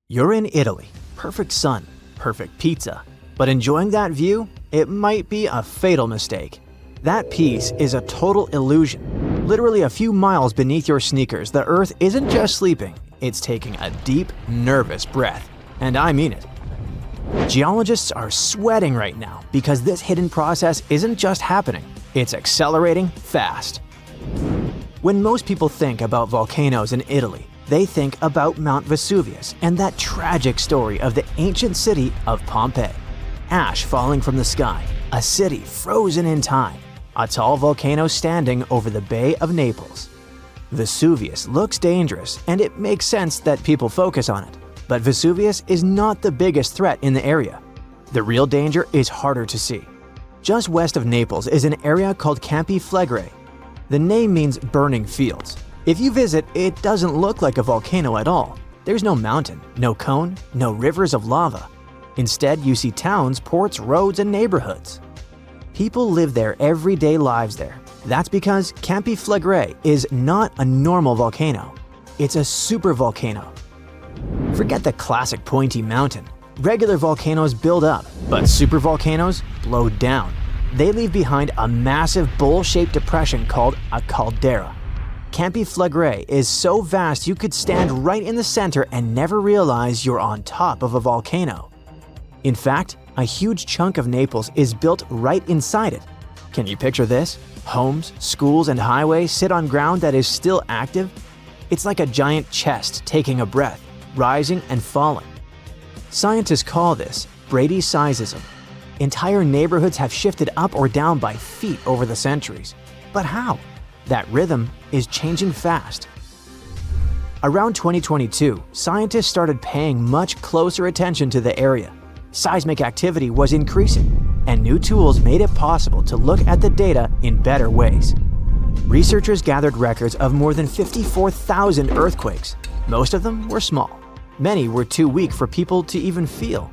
You're in Italy. Perfect sun, perfect pizza. But enjoying that view? It might be a fatal mistake. That peace is a total illusion. Literally a few miles beneath your sneakers, the Earth isn't just sleeping, it's taking a deep, nervous breath. And I mean it. Geologists are sweating right now because this hidden process isn't just happening, it's accelerating fast. When most people think about volcanoes in Italy, they think about Mount Vesuvius and that tragic story of the ancient city of Pompeii. Ash falling from the sky, a city frozen in time, a tall volcano standing over the Bay of Naples. Vesuvius looks dangerous, and it makes sense that people focus on it. But Vesuvius is not the biggest threat in the area. The real danger is harder to see. Just west of Naples is an area called Campi Flegrei. The name means burning fields. If you visit, it doesn't look like a volcano at all. There's no mountain, no cone, no rivers of lava. Instead, you see towns, ports, roads, and neighborhoods. People live their everyday lives there. That's because Campi Flegrei is not a normal volcano. It's a supervolcano. Forget the classic pointy mountain. Regular volcanoes build up, but supervolcanoes blow down. They leave behind a massive bowl-shaped depression called a caldera. Campi Flegrei is so vast you could stand right in the center and never realize you're on top of a volcano. In fact, a huge chunk of Naples is built right inside it. Can you picture this? Homes, schools, and highways sit on ground that is still active? It's like a giant chest taking a breath, rising and falling. Scientists call this bradyseism. Entire neighborhoods have shifted up or down by feet over the centuries. But how? That rhythm is changing fast. Around 2022, scientists started paying much closer attention to the area. Seismic activity was increasing, and new tools made it possible to look at the data in better ways. Researchers gathered records of more than 54,000 earthquakes. Most of them were small. Many were too weak for people to even feel.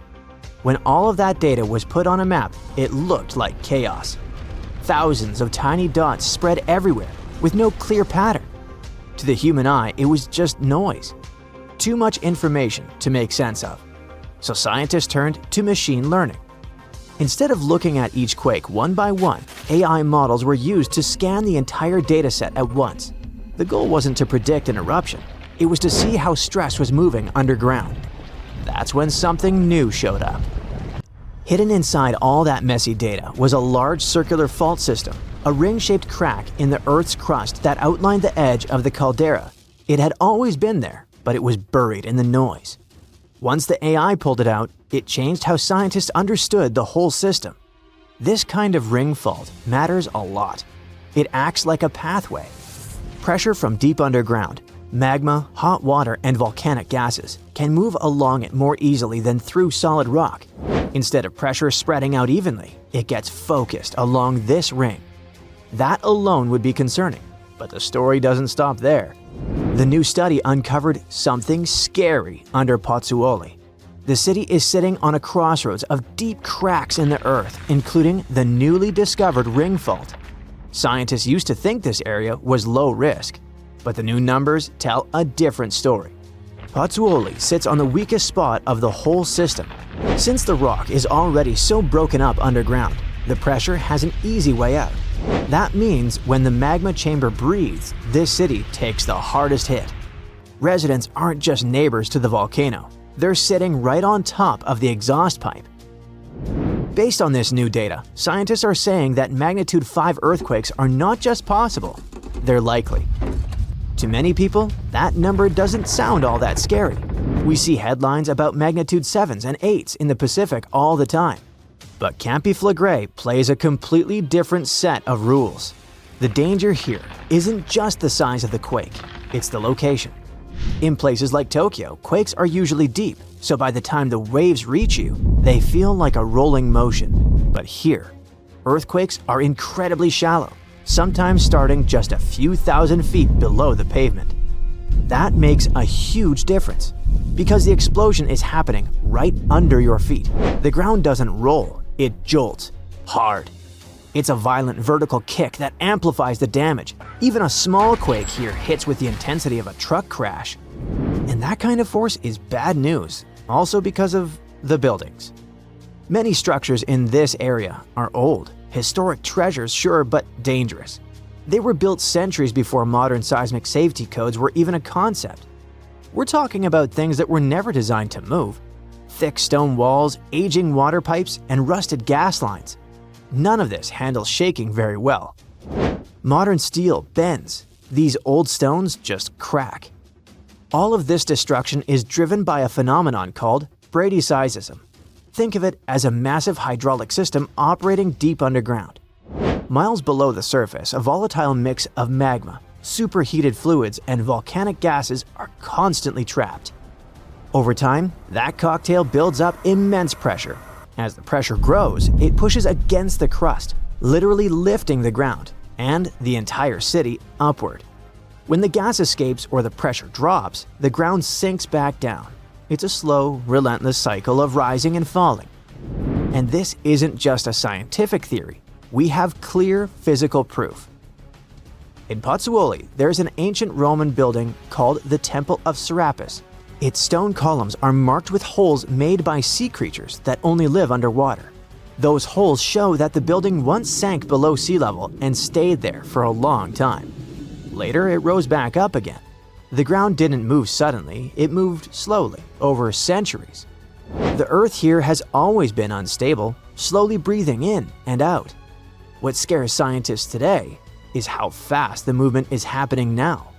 When all of that data was put on a map, it looked like chaos. Thousands of tiny dots spread everywhere, with no clear pattern. To the human eye, it was just noise. Too much information to make sense of. So scientists turned to machine learning. Instead of looking at each quake one by one, AI models were used to scan the entire dataset at once. The goal wasn't to predict an eruption, it was to see how stress was moving underground. That's when something new showed up. Hidden inside all that messy data was a large circular fault system, a ring-shaped crack in the Earth's crust that outlined the edge of the caldera. It had always been there, but it was buried in the noise. Once the AI pulled it out, it changed how scientists understood the whole system. This kind of ring fault matters a lot. It acts like a pathway. Pressure from deep underground, magma, hot water, and volcanic gases can move along it more easily than through solid rock. Instead of pressure spreading out evenly, it gets focused along this ring. That alone would be concerning, but the story doesn't stop there. The new study uncovered something scary under Pozzuoli. The city is sitting on a crossroads of deep cracks in the earth, including the newly discovered ring fault. Scientists used to think this area was low risk, but the new numbers tell a different story. Pozzuoli sits on the weakest spot of the whole system. Since the rock is already so broken up underground, the pressure has an easy way out. That means when the magma chamber breathes, this city takes the hardest hit. Residents aren't just neighbors to the volcano, they're sitting right on top of the exhaust pipe. Based on this new data, scientists are saying that magnitude 5 earthquakes are not just possible, they're likely. To many people, that number doesn't sound all that scary. We see headlines about magnitude 7s and 8s in the Pacific all the time. But Campi Flegrei plays a completely different set of rules. The danger here isn't just the size of the quake, it's the location. In places like Tokyo, quakes are usually deep, so by the time the waves reach you, they feel like a rolling motion. But here, earthquakes are incredibly shallow, sometimes starting just a few thousand feet below the pavement. That makes a huge difference, because the explosion is happening right under your feet. The ground doesn't roll, it jolts hard. It's a violent vertical kick that amplifies the damage. Even a small quake here hits with the intensity of a truck crash. And that kind of force is bad news, also because of the buildings. Many structures in this area are old, historic treasures, sure, but dangerous. They were built centuries before modern seismic safety codes were even a concept. We're talking about things that were never designed to move. Thick stone walls, aging water pipes, and rusted gas lines. None of this handles shaking very well. Modern steel bends. These old stones just crack. All of this destruction is driven by a phenomenon called bradyseism. Think of it as a massive hydraulic system operating deep underground. Miles below the surface, a volatile mix of magma, superheated fluids, and volcanic gases are constantly trapped. Over time, that cocktail builds up immense pressure. As the pressure grows, it pushes against the crust, literally lifting the ground and the entire city upward. When the gas escapes or the pressure drops, the ground sinks back down. It's a slow, relentless cycle of rising and falling. And this isn't just a scientific theory. We have clear physical proof. In Pozzuoli, there's an ancient Roman building called the Temple of Serapis. Its stone columns are marked with holes made by sea creatures that only live underwater. Those holes show that the building once sank below sea level and stayed there for a long time. Later, it rose back up again. The ground didn't move suddenly, it moved slowly, over centuries. The earth here has always been unstable, slowly breathing in and out. What scares scientists today is how fast the movement is happening now.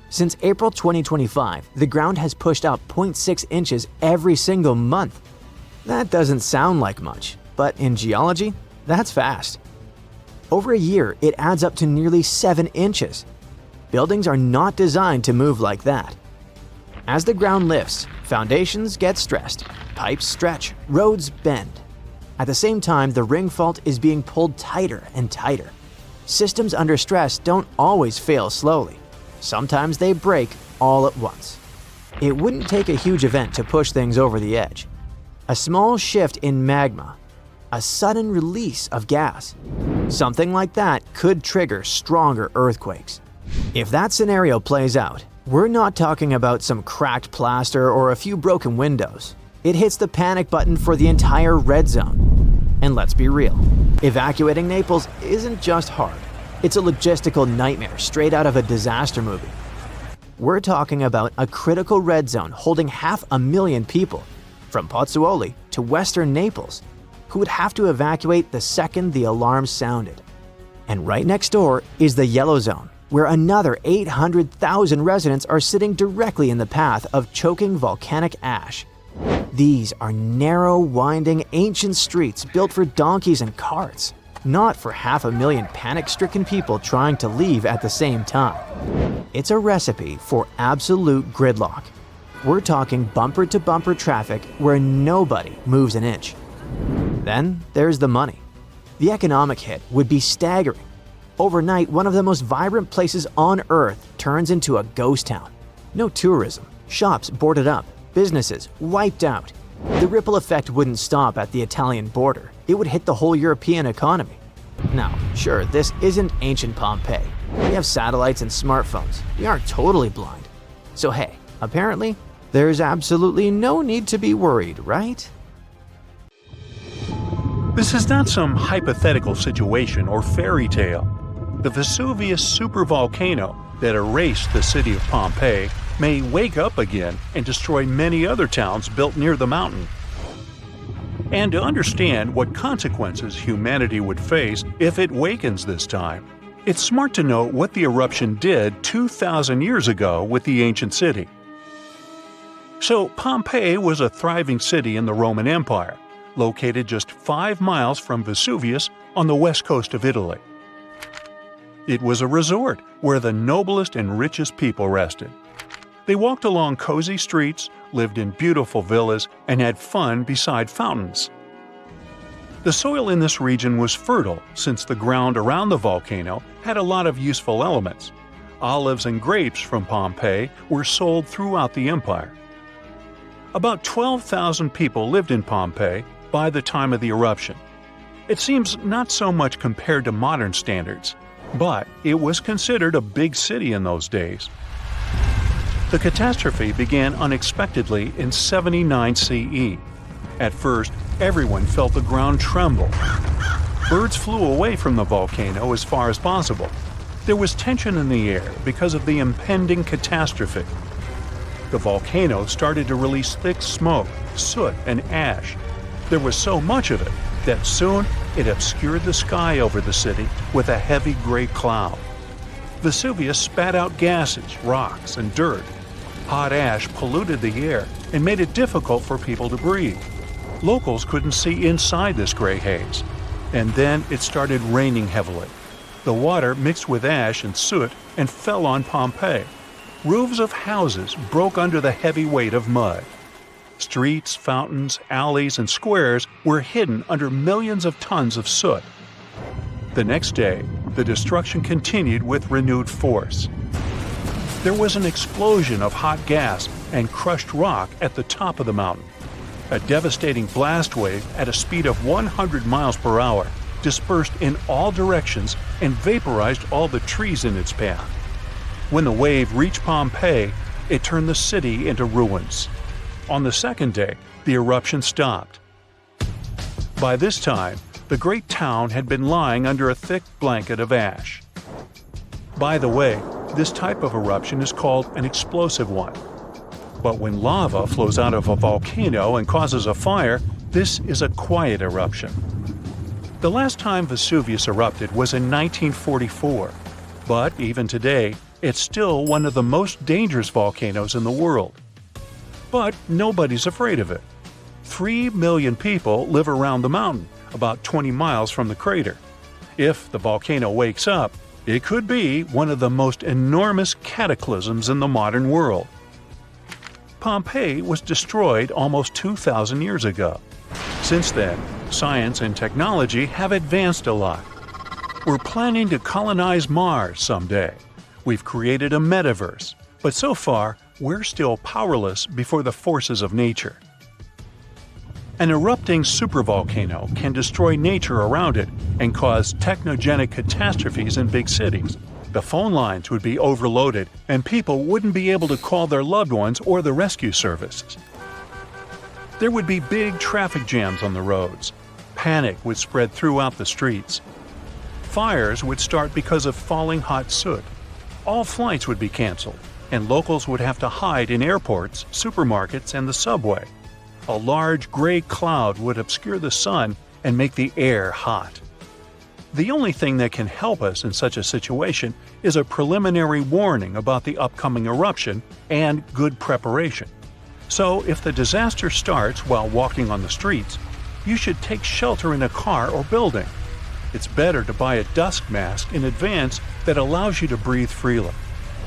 Since April 2025, the ground has pushed up 0.6 inches every single month. That doesn't sound like much, but in geology, that's fast. Over a year, it adds up to nearly 7 inches. Buildings are not designed to move like that. As the ground lifts, foundations get stressed, pipes stretch, roads bend. At the same time, the ring fault is being pulled tighter and tighter. Systems under stress don't always fail slowly. Sometimes they break all at once. It wouldn't take a huge event to push things over the edge. A small shift in magma, a sudden release of gas. Something like that could trigger stronger earthquakes. If that scenario plays out, we're not talking about some cracked plaster or a few broken windows. It hits the panic button for the entire red zone. And let's be real, evacuating Naples isn't just hard. It's a logistical nightmare straight out of a disaster movie. We're talking about a critical red zone holding 500,000 people, from Pozzuoli to western Naples, who would have to evacuate the second the alarm sounded. And right next door is the yellow zone, where another 800,000 residents are sitting directly in the path of choking volcanic ash. These are narrow, winding, ancient streets built for donkeys and carts, not for 500,000 panic-stricken people trying to leave at the same time. It's a recipe for absolute gridlock. We're talking bumper-to-bumper traffic where nobody moves an inch. Then there's the money. The economic hit would be staggering. Overnight, one of the most vibrant places on Earth turns into a ghost town. No tourism, shops boarded up, businesses wiped out. The ripple effect wouldn't stop at the Italian border. It would hit the whole European economy. Now, sure, this isn't ancient Pompeii. We have satellites and smartphones. We aren't totally blind. So hey, apparently, there's absolutely no need to be worried, right? This is not some hypothetical situation or fairy tale. The Vesuvius supervolcano that erased the city of Pompeii may wake up again and destroy many other towns built near the mountain. And to understand what consequences humanity would face if it wakens this time, it's smart to know what the eruption did 2,000 years ago with the ancient city. So Pompeii was a thriving city in the Roman Empire, located just 5 miles from Vesuvius on the west coast of Italy. It was a resort where the noblest and richest people rested. They walked along cozy streets, lived in beautiful villas, and had fun beside fountains. The soil in this region was fertile since the ground around the volcano had a lot of useful elements. Olives and grapes from Pompeii were sold throughout the empire. About 12,000 people lived in Pompeii by the time of the eruption. It seems not so much compared to modern standards, but it was considered a big city in those days. The catastrophe began unexpectedly in 79 CE. At first, everyone felt the ground tremble. Birds flew away from the volcano as far as possible. There was tension in the air because of the impending catastrophe. The volcano started to release thick smoke, soot, and ash. There was so much of it that soon it obscured the sky over the city with a heavy gray cloud. Vesuvius spat out gases, rocks, and dirt. Hot ash polluted the air and made it difficult for people to breathe. Locals couldn't see inside this gray haze. And then it started raining heavily. The water mixed with ash and soot and fell on Pompeii. Roofs of houses broke under the heavy weight of mud. Streets, fountains, alleys, and squares were hidden under millions of tons of soot. The next day, the destruction continued with renewed force. There was an explosion of hot gas and crushed rock at the top of the mountain. A devastating blast wave at a speed of 100 miles per hour dispersed in all directions and vaporized all the trees in its path. When the wave reached Pompeii, it turned the city into ruins. On the second day, the eruption stopped. By this time, the great town had been lying under a thick blanket of ash. By the way, this type of eruption is called an explosive one. But when lava flows out of a volcano and causes a fire, this is a quiet eruption. The last time Vesuvius erupted was in 1944, but even today, it's still one of the most dangerous volcanoes in the world. But nobody's afraid of it. 3 million people live around the mountain, about 20 miles from the crater. If the volcano wakes up, it could be one of the most enormous cataclysms in the modern world. Pompeii was destroyed almost 2,000 years ago. Since then, science and technology have advanced a lot. We're planning to colonize Mars someday. We've created a metaverse, but so far, we're still powerless before the forces of nature. An erupting supervolcano can destroy nature around it and cause technogenic catastrophes in big cities. The phone lines would be overloaded and people wouldn't be able to call their loved ones or the rescue services. There would be big traffic jams on the roads. Panic would spread throughout the streets. Fires would start because of falling hot soot. All flights would be canceled, and locals would have to hide in airports, supermarkets, and the subway. A large gray cloud would obscure the sun and make the air hot. The only thing that can help us in such a situation is a preliminary warning about the upcoming eruption and good preparation. So if the disaster starts while walking on the streets, you should take shelter in a car or building. It's better to buy a dust mask in advance that allows you to breathe freely.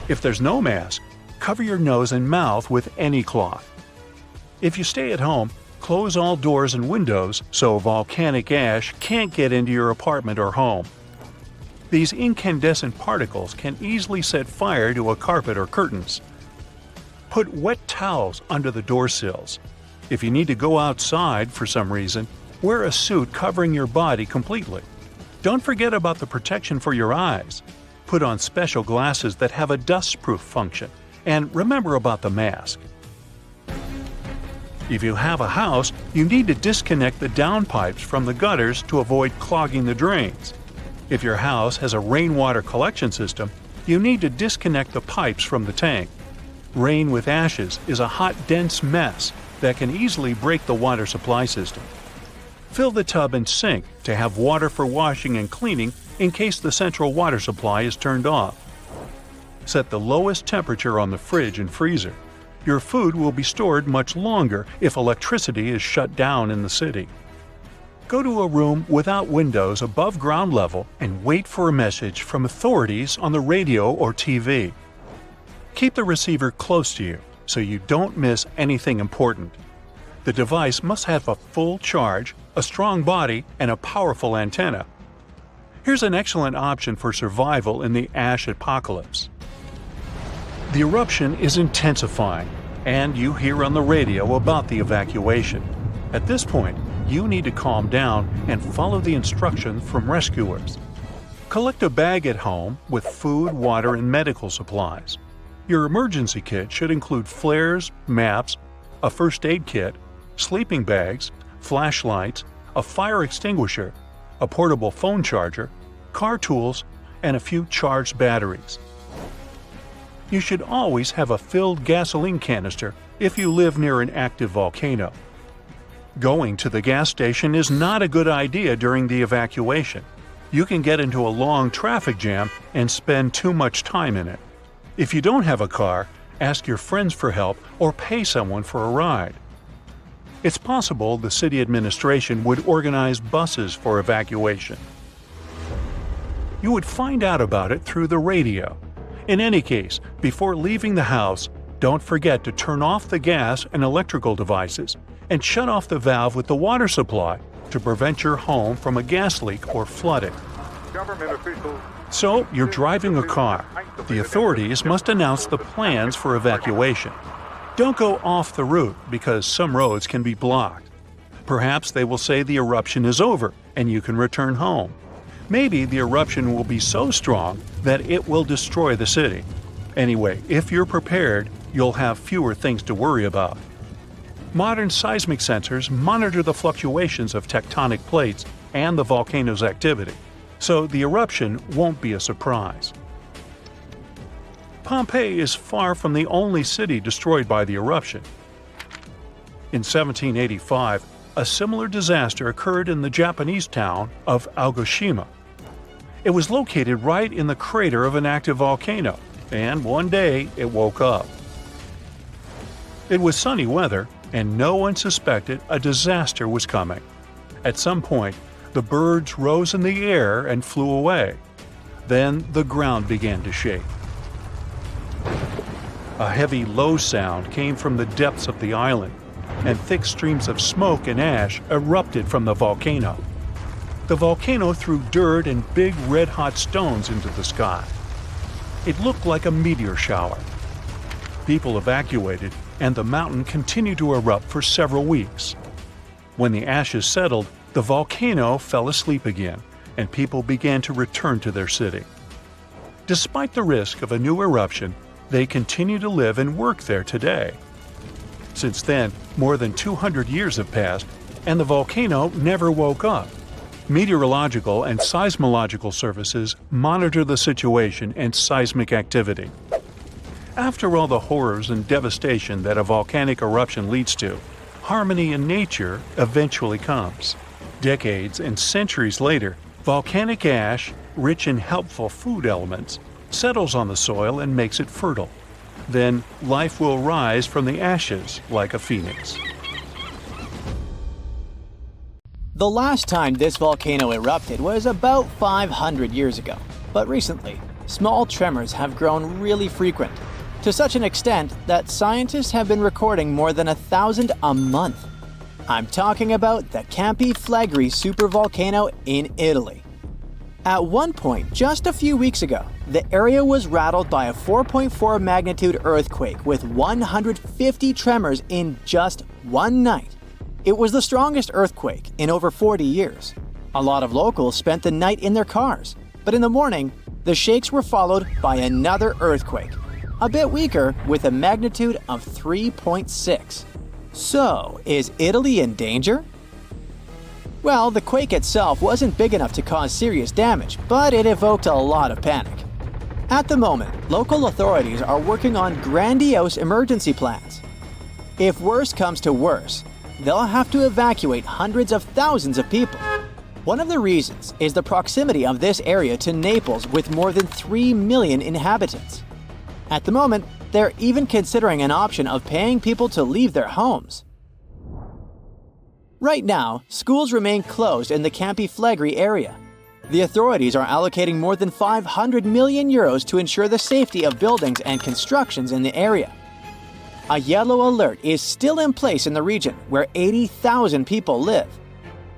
If there's no mask, cover your nose and mouth with any cloth. If you stay at home, close all doors and windows so volcanic ash can't get into your apartment or home. These incandescent particles can easily set fire to a carpet or curtains. Put wet towels under the door sills. If you need to go outside for some reason, wear a suit covering your body completely. Don't forget about the protection for your eyes. Put on special glasses that have a dust-proof function, and remember about the mask. If you have a house, you need to disconnect the downpipes from the gutters to avoid clogging the drains. If your house has a rainwater collection system, you need to disconnect the pipes from the tank. Rain with ashes is a hot, dense mess that can easily break the water supply system. Fill the tub and sink to have water for washing and cleaning in case the central water supply is turned off. Set the lowest temperature on the fridge and freezer. Your food will be stored much longer if electricity is shut down in the city. Go to a room without windows above ground level and wait for a message from authorities on the radio or TV. Keep the receiver close to you so you don't miss anything important. The device must have a full charge, a strong body, and a powerful antenna. Here's an excellent option for survival in the ash apocalypse. The eruption is intensifying, and you hear on the radio about the evacuation. At this point, you need to calm down and follow the instructions from rescuers. Collect a bag at home with food, water, and medical supplies. Your emergency kit should include flares, maps, a first aid kit, sleeping bags, flashlights, a fire extinguisher, a portable phone charger, car tools, and a few charged batteries. You should always have a filled gasoline canister if you live near an active volcano. Going to the gas station is not a good idea during the evacuation. You can get into a long traffic jam and spend too much time in it. If you don't have a car, ask your friends for help or pay someone for a ride. It's possible the city administration would organize buses for evacuation. You would find out about it through the radio. In any case, before leaving the house, don't forget to turn off the gas and electrical devices and shut off the valve with the water supply to prevent your home from a gas leak or flooding. So, you're driving a car. The authorities must announce the plans for evacuation. Don't go off the route because some roads can be blocked. Perhaps they will say the eruption is over and you can return home. Maybe the eruption will be so strong that it will destroy the city. Anyway, if you're prepared, you'll have fewer things to worry about. Modern seismic sensors monitor the fluctuations of tectonic plates and the volcano's activity, so the eruption won't be a surprise. Pompeii is far from the only city destroyed by the eruption. In 1785, a similar disaster occurred in the Japanese town of Aogoshima. It was located right in the crater of an active volcano, and one day it woke up. It was sunny weather, and no one suspected a disaster was coming. At some point, the birds rose in the air and flew away. Then the ground began to shake. A heavy, low sound came from the depths of the island, and thick streams of smoke and ash erupted from the volcano. The volcano threw dirt and big red-hot stones into the sky. It looked like a meteor shower. People evacuated, and the mountain continued to erupt for several weeks. When the ashes settled, the volcano fell asleep again, and people began to return to their city. Despite the risk of a new eruption, they continue to live and work there today. Since then, more than 200 years have passed, and the volcano never woke up. Meteorological and seismological services monitor the situation and seismic activity. After all the horrors and devastation that a volcanic eruption leads to, harmony in nature eventually comes. Decades and centuries later, volcanic ash, rich in helpful food elements, settles on the soil and makes it fertile. Then life will rise from the ashes like a phoenix. The last time this volcano erupted was about 500 years ago, but recently, small tremors have grown really frequent, to such an extent that scientists have been recording more than 1,000 a month. I'm talking about the Campi Flegrei supervolcano in Italy. At one point, just a few weeks ago, the area was rattled by a 4.4 magnitude earthquake with 150 tremors in just one night. It was the strongest earthquake in over 40 years. A lot of locals spent the night in their cars, but in the morning, the shakes were followed by another earthquake, a bit weaker with a magnitude of 3.6. So, is Italy in danger? Well, the quake itself wasn't big enough to cause serious damage, but it evoked a lot of panic. At the moment, local authorities are working on grandiose emergency plans. If worse comes to worse, they'll have to evacuate hundreds of thousands of people. One of the reasons is the proximity of this area to Naples with more than 3 million inhabitants. At the moment, they're even considering an option of paying people to leave their homes. Right now, schools remain closed in the Campi Flegrei area. The authorities are allocating more than 500 million euros to ensure the safety of buildings and constructions in the area. A yellow alert is still in place in the region where 80,000 people live.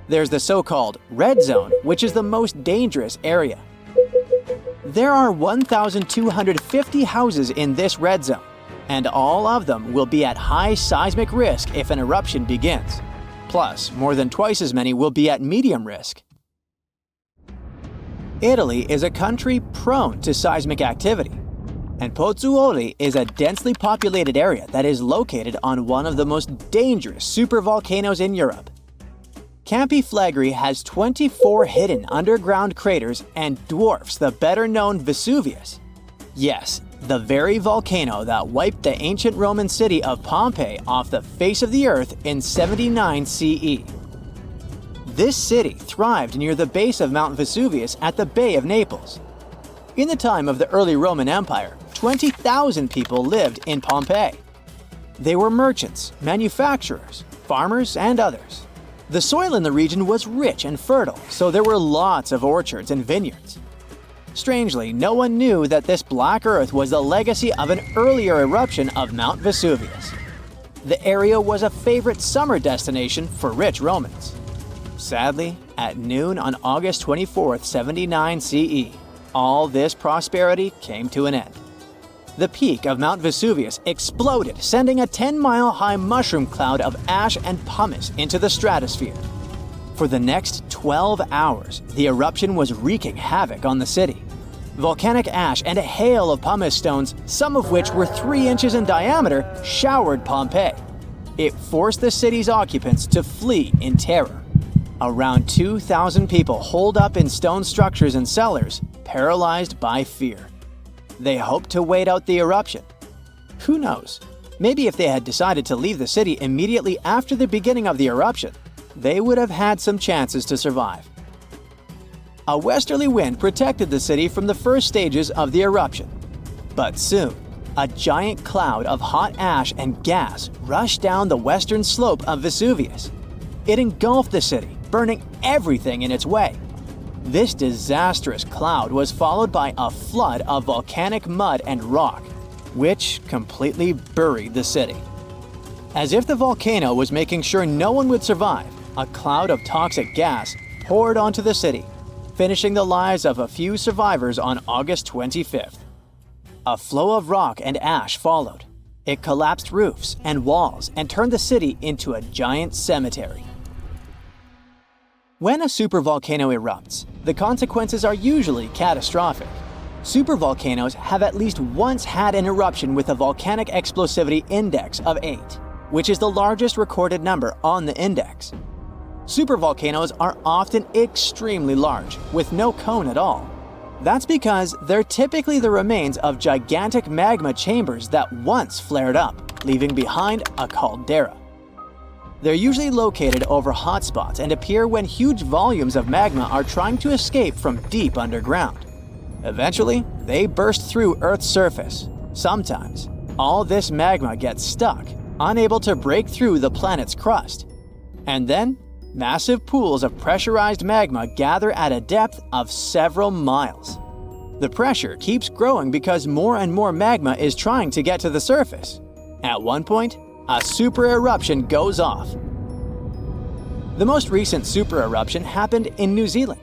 There's the so-called red zone, which is the most dangerous area. There are 1,250 houses in this red zone, and all of them will be at high seismic risk if an eruption begins. Plus, more than twice as many will be at medium risk. Italy is a country prone to seismic activity. And Pozzuoli is a densely populated area that is located on one of the most dangerous supervolcanoes in Europe. Campi Flegrei has 24 hidden underground craters and dwarfs the better-known Vesuvius. Yes, the very volcano that wiped the ancient Roman city of Pompeii off the face of the earth in 79 CE. This city thrived near the base of Mount Vesuvius at the Bay of Naples. In the time of the early Roman Empire, 20,000 people lived in Pompeii. They were merchants, manufacturers, farmers, and others. The soil in the region was rich and fertile, so there were lots of orchards and vineyards. Strangely, no one knew that this black earth was the legacy of an earlier eruption of Mount Vesuvius. The area was a favorite summer destination for rich Romans. Sadly, at noon on August 24, 79 CE, all this prosperity came to an end. The peak of Mount Vesuvius exploded, sending a 10-mile-high mushroom cloud of ash and pumice into the stratosphere. For the next 12 hours, the eruption was wreaking havoc on the city. Volcanic ash and a hail of pumice stones, some of which were 3 inches in diameter, showered Pompeii. It forced the city's occupants to flee in terror. Around 2,000 people holed up in stone structures and cellars, paralyzed by fear. They hoped to wait out the eruption. Who knows? Maybe if they had decided to leave the city immediately after the beginning of the eruption, they would have had some chances to survive. A westerly wind protected the city from the first stages of the eruption. But soon, a giant cloud of hot ash and gas rushed down the western slope of Vesuvius. It engulfed the city, burning everything in its way. This disastrous cloud was followed by a flood of volcanic mud and rock, which completely buried the city. As if the volcano was making sure no one would survive, a cloud of toxic gas poured onto the city, finishing the lives of a few survivors on August 25th. A flow of rock and ash followed. It collapsed roofs and walls and turned the city into a giant cemetery. When a supervolcano erupts, the consequences are usually catastrophic. Supervolcanoes have at least once had an eruption with a volcanic explosivity index of 8, which is the largest recorded number on the index. Supervolcanoes are often extremely large, with no cone at all. That's because they're typically the remains of gigantic magma chambers that once flared up, leaving behind a caldera. They're usually located over hotspots and appear when huge volumes of magma are trying to escape from deep underground. Eventually, they burst through Earth's surface. Sometimes, all this magma gets stuck, unable to break through the planet's crust. And then, massive pools of pressurized magma gather at a depth of several miles. The pressure keeps growing because more and more magma is trying to get to the surface. At one point, a super eruption goes off. The most recent super eruption happened in New Zealand.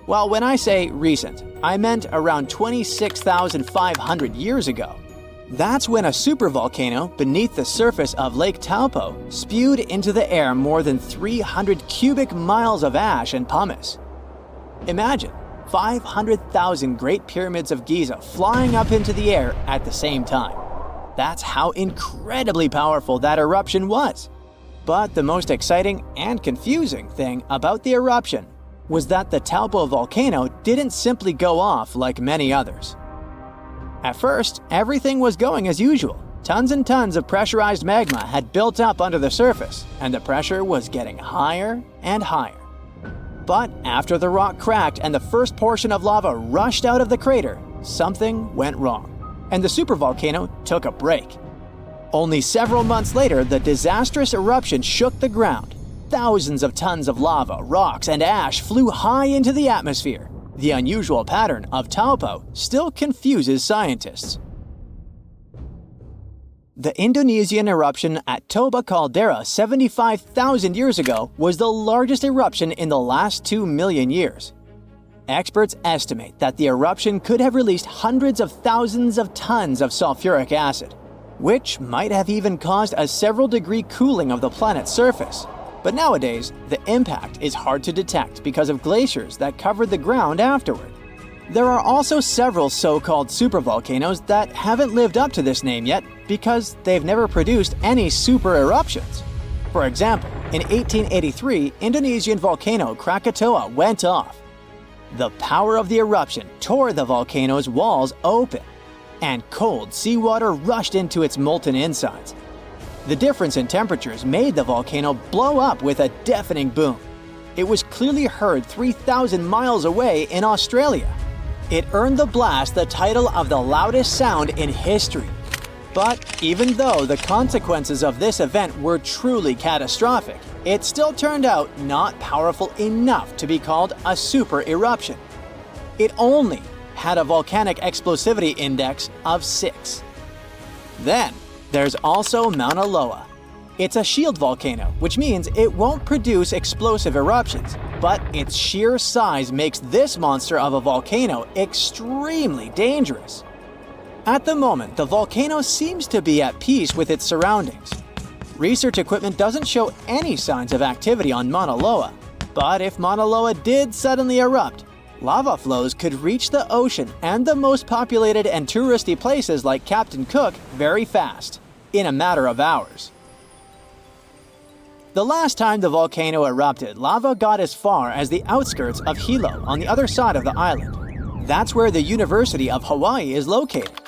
Well, when I say recent, I meant around 26,500 years ago. That's when a supervolcano beneath the surface of Lake Taupo spewed into the air more than 300 cubic miles of ash and pumice. Imagine 500,000 Great Pyramids of Giza flying up into the air at the same time. That's how incredibly powerful that eruption was. But the most exciting and confusing thing about the eruption was that the Taupo volcano didn't simply go off like many others. At first, everything was going as usual. Tons and tons of pressurized magma had built up under the surface, and the pressure was getting higher and higher. But after the rock cracked and the first portion of lava rushed out of the crater, something went wrong, and the supervolcano took a break. Only several months later, the disastrous eruption shook the ground. Thousands of tons of lava, rocks, and ash flew high into the atmosphere. The unusual pattern of Taupo still confuses scientists. The Indonesian eruption at Toba caldera 75,000 years ago was the largest eruption in the last 2 million years. Experts estimate that the eruption could have released hundreds of thousands of tons of sulfuric acid, which might have even caused a several-degree cooling of the planet's surface. But nowadays, the impact is hard to detect because of glaciers that covered the ground afterward. There are also several so-called supervolcanoes that haven't lived up to this name yet because they've never produced any super eruptions. For example, in 1883, Indonesian volcano Krakatoa went off. The power of the eruption tore the volcano's walls open, and cold seawater rushed into its molten insides. The difference in temperatures made the volcano blow up with a deafening boom. It was clearly heard 3,000 miles away in Australia. It earned the blast the title of the loudest sound in history. But even though the consequences of this event were truly catastrophic, it still turned out not powerful enough to be called a super eruption. It only had a volcanic explosivity index of 6. Then, there's also Mauna Loa. It's a shield volcano, which means it won't produce explosive eruptions, but its sheer size makes this monster of a volcano extremely dangerous. At the moment, the volcano seems to be at peace with its surroundings. Research equipment doesn't show any signs of activity on Mauna Loa, but if Mauna Loa did suddenly erupt, lava flows could reach the ocean and the most populated and touristy places like Captain Cook very fast, in a matter of hours. The last time the volcano erupted, lava got as far as the outskirts of Hilo on the other side of the island. That's where the University of Hawaii is located.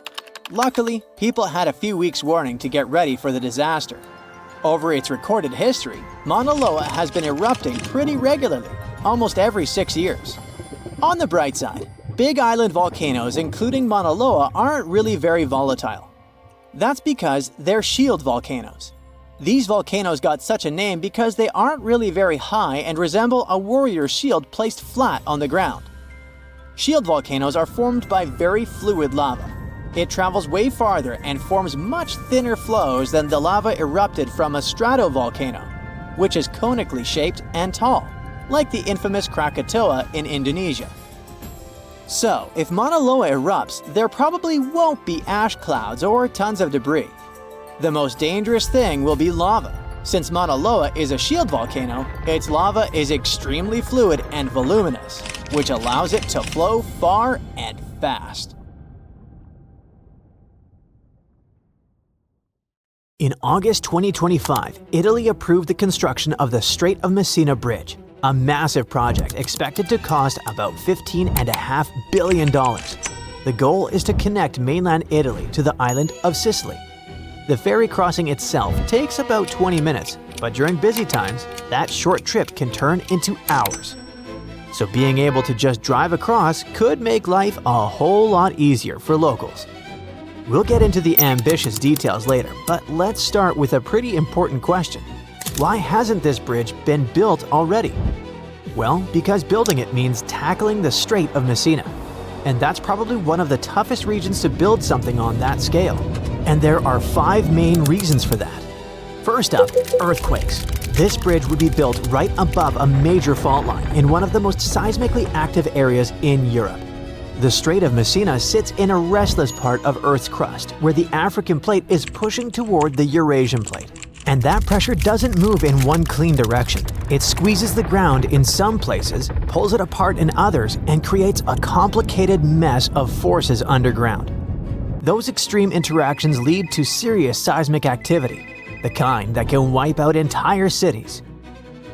Luckily, people had a few weeks' warning to get ready for the disaster. Over its recorded history, Mauna Loa has been erupting pretty regularly, almost every 6 years. On the bright side, big island volcanoes including Mauna Loa aren't really very volatile. That's because they're shield volcanoes. These volcanoes got such a name because they aren't really very high and resemble a warrior's shield placed flat on the ground. Shield volcanoes are formed by very fluid lava. It travels way farther and forms much thinner flows than the lava erupted from a stratovolcano, which is conically shaped and tall, like the infamous Krakatoa in Indonesia. So, if Mauna Loa erupts, there probably won't be ash clouds or tons of debris. The most dangerous thing will be lava. Since Mauna Loa is a shield volcano, its lava is extremely fluid and voluminous, which allows it to flow far and fast. In August 2025, Italy approved the construction of the Strait of Messina Bridge, a massive project expected to cost about $15.5 billion. The goal is to connect mainland Italy to the island of Sicily. The ferry crossing itself takes about 20 minutes, but during busy times, that short trip can turn into hours. So being able to just drive across could make life a whole lot easier for locals. We'll get into the ambitious details later, but let's start with a pretty important question. Why hasn't this bridge been built already? Well, because building it means tackling the Strait of Messina. And that's probably one of the toughest regions to build something on that scale. And there are 5 main reasons for that. First up, earthquakes. This bridge would be built right above a major fault line in one of the most seismically active areas in Europe. The Strait of Messina sits in a restless part of Earth's crust where the African plate is pushing toward the Eurasian plate. And that pressure doesn't move in one clean direction. It squeezes the ground in some places, pulls it apart in others, and creates a complicated mess of forces underground. Those extreme interactions lead to serious seismic activity, the kind that can wipe out entire cities.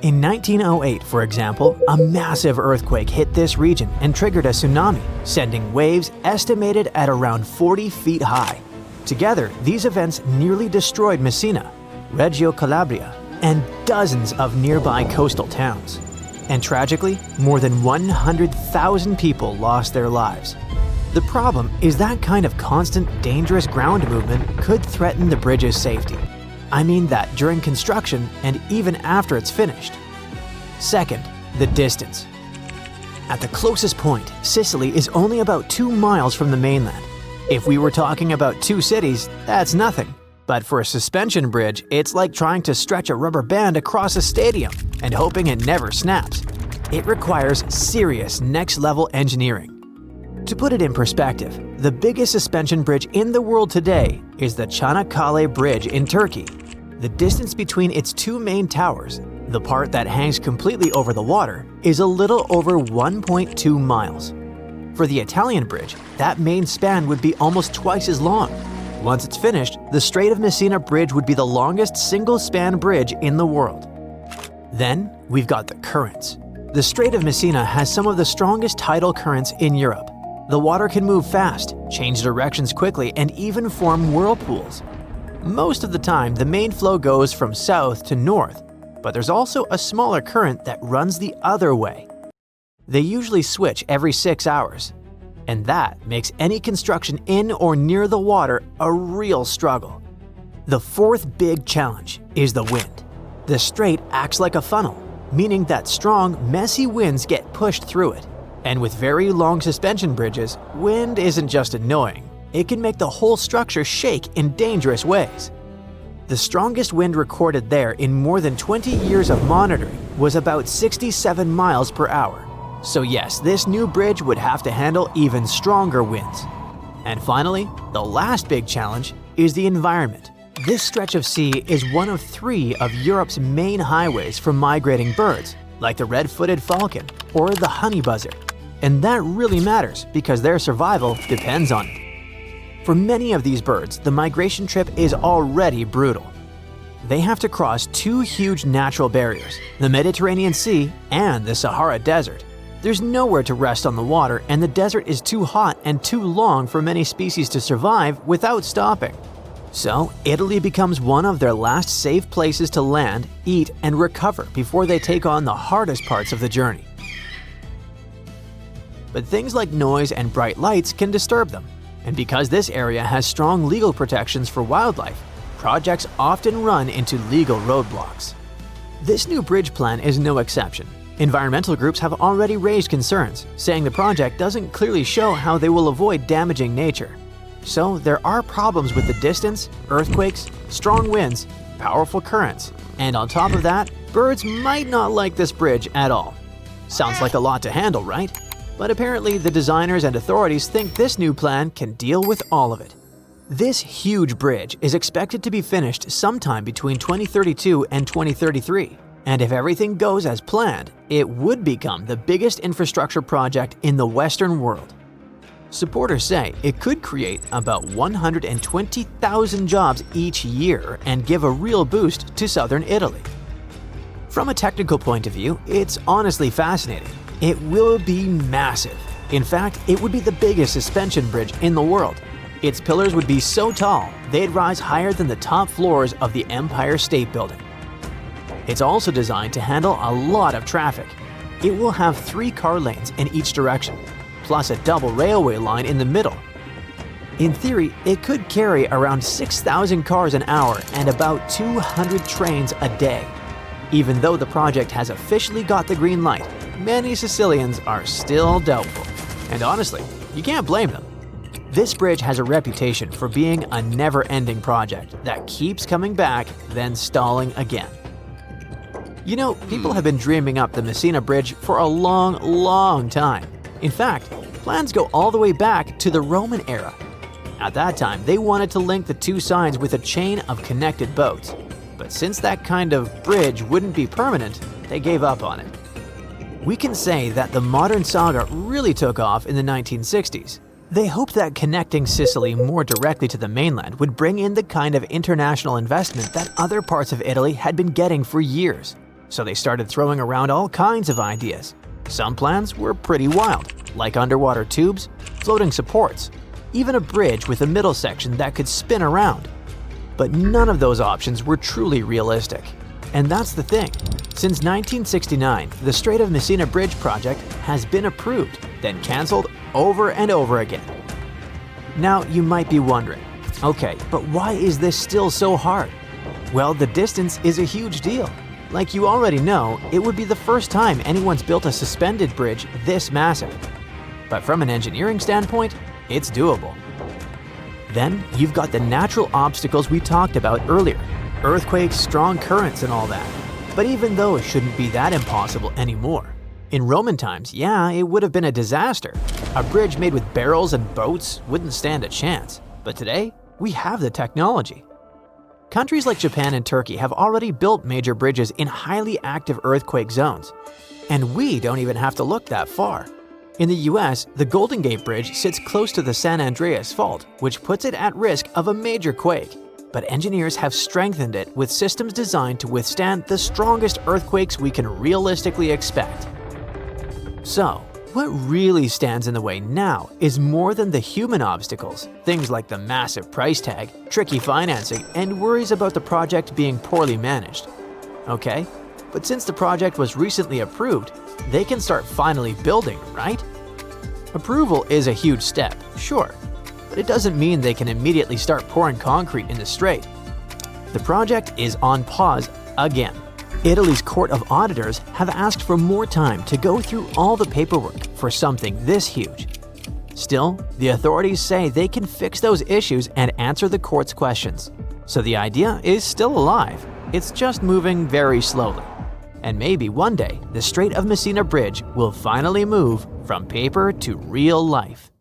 In 1908, for example, a massive earthquake hit this region and triggered a tsunami, sending waves estimated at around 40 feet high. Together, these events nearly destroyed Messina, Reggio Calabria, and dozens of nearby coastal towns. And tragically, more than 100,000 people lost their lives. The problem is that kind of constant, dangerous ground movement could threaten the bridge's safety. I mean that during construction and even after it's finished. Second, the distance. At the closest point, Sicily is only about 2 miles from the mainland. If we were talking about 2 cities, that's nothing. But for a suspension bridge, it's like trying to stretch a rubber band across a stadium and hoping it never snaps. It requires serious next-level engineering. To put it in perspective, the biggest suspension bridge in the world today is the Çanakkale Bridge in Turkey. The distance between its 2 main towers, the part that hangs completely over the water, is a little over 1.2 miles. For the Italian bridge, that main span would be almost twice as long. Once it's finished, the Strait of Messina Bridge would be the longest single-span bridge in the world. Then, we've got the currents. The Strait of Messina has some of the strongest tidal currents in Europe. The water can move fast, change directions quickly, and even form whirlpools. Most of the time, the main flow goes from south to north, but there's also a smaller current that runs the other way. They usually switch every 6 hours, and that makes any construction in or near the water a real struggle. The fourth big challenge is the wind. The strait acts like a funnel, meaning that strong, messy winds get pushed through it. And with very long suspension bridges, wind isn't just annoying, it can make the whole structure shake in dangerous ways. The strongest wind recorded there in more than 20 years of monitoring was about 67 miles per hour. So yes, this new bridge would have to handle even stronger winds. And finally, the last big challenge is the environment. This stretch of sea is one of 3 of Europe's main highways for migrating birds, like the red-footed falcon or the honey buzzard. And that really matters because their survival depends on it. For many of these birds, the migration trip is already brutal. They have to cross 2 huge natural barriers, the Mediterranean Sea and the Sahara Desert. There's nowhere to rest on the water, and the desert is too hot and too long for many species to survive without stopping. So, Italy becomes one of their last safe places to land, eat, and recover before they take on the hardest parts of the journey. But things like noise and bright lights can disturb them. And because this area has strong legal protections for wildlife, projects often run into legal roadblocks. This new bridge plan is no exception. Environmental groups have already raised concerns, saying the project doesn't clearly show how they will avoid damaging nature. So there are problems with the distance, earthquakes, strong winds, powerful currents, and on top of that, birds might not like this bridge at all. Sounds like a lot to handle, right? But apparently the designers and authorities think this new plan can deal with all of it. This huge bridge is expected to be finished sometime between 2032 and 2033. And if everything goes as planned, it would become the biggest infrastructure project in the Western world. Supporters say it could create about 120,000 jobs each year and give a real boost to southern Italy. From a technical point of view, it's honestly fascinating. It will be massive. In fact, it would be the biggest suspension bridge in the world. Its pillars would be so tall, they'd rise higher than the top floors of the Empire State Building. It's also designed to handle a lot of traffic. It will have 3 car lanes in each direction, plus a double railway line in the middle. In theory, it could carry around 6,000 cars an hour and about 200 trains a day. Even though the project has officially got the green light, many Sicilians are still doubtful. And honestly, you can't blame them. This bridge has a reputation for being a never-ending project that keeps coming back, then stalling again. You know, people have been dreaming up the Messina Bridge for a long, long time. In fact, plans go all the way back to the Roman era. At that time, they wanted to link the 2 sides with a chain of connected boats. But since that kind of bridge wouldn't be permanent, they gave up on it. We can say that the modern saga really took off in the 1960s. They hoped that connecting Sicily more directly to the mainland would bring in the kind of international investment that other parts of Italy had been getting for years. So they started throwing around all kinds of ideas. Some plans were pretty wild, like underwater tubes, floating supports, even a bridge with a middle section that could spin around. But none of those options were truly realistic. And that's the thing. Since 1969, the Strait of Messina Bridge project has been approved, then cancelled over and over again. Now you might be wondering, okay, but why is this still so hard? Well, the distance is a huge deal. Like you already know, it would be the first time anyone's built a suspended bridge this massive. But from an engineering standpoint, it's doable. Then you've got the natural obstacles we talked about earlier, earthquakes, strong currents, and all that. But even those shouldn't be that impossible anymore. In Roman times, yeah, it would have been a disaster. A bridge made with barrels and boats wouldn't stand a chance. But today, we have the technology. Countries like Japan and Turkey have already built major bridges in highly active earthquake zones. And we don't even have to look that far. In the US, the Golden Gate Bridge sits close to the San Andreas Fault, which puts it at risk of a major quake. But engineers have strengthened it with systems designed to withstand the strongest earthquakes we can realistically expect. So, what really stands in the way now is more than the human obstacles, things like the massive price tag, tricky financing, and worries about the project being poorly managed. Okay, but since the project was recently approved, they can start finally building, right? Approval is a huge step, sure, but it doesn't mean they can immediately start pouring concrete in the strait. The project is on pause again. Italy's Court of Auditors have asked for more time to go through all the paperwork for something this huge. Still, the authorities say they can fix those issues and answer the court's questions. So the idea is still alive, it's just moving very slowly. And maybe one day, the Strait of Messina Bridge will finally move from paper to real life.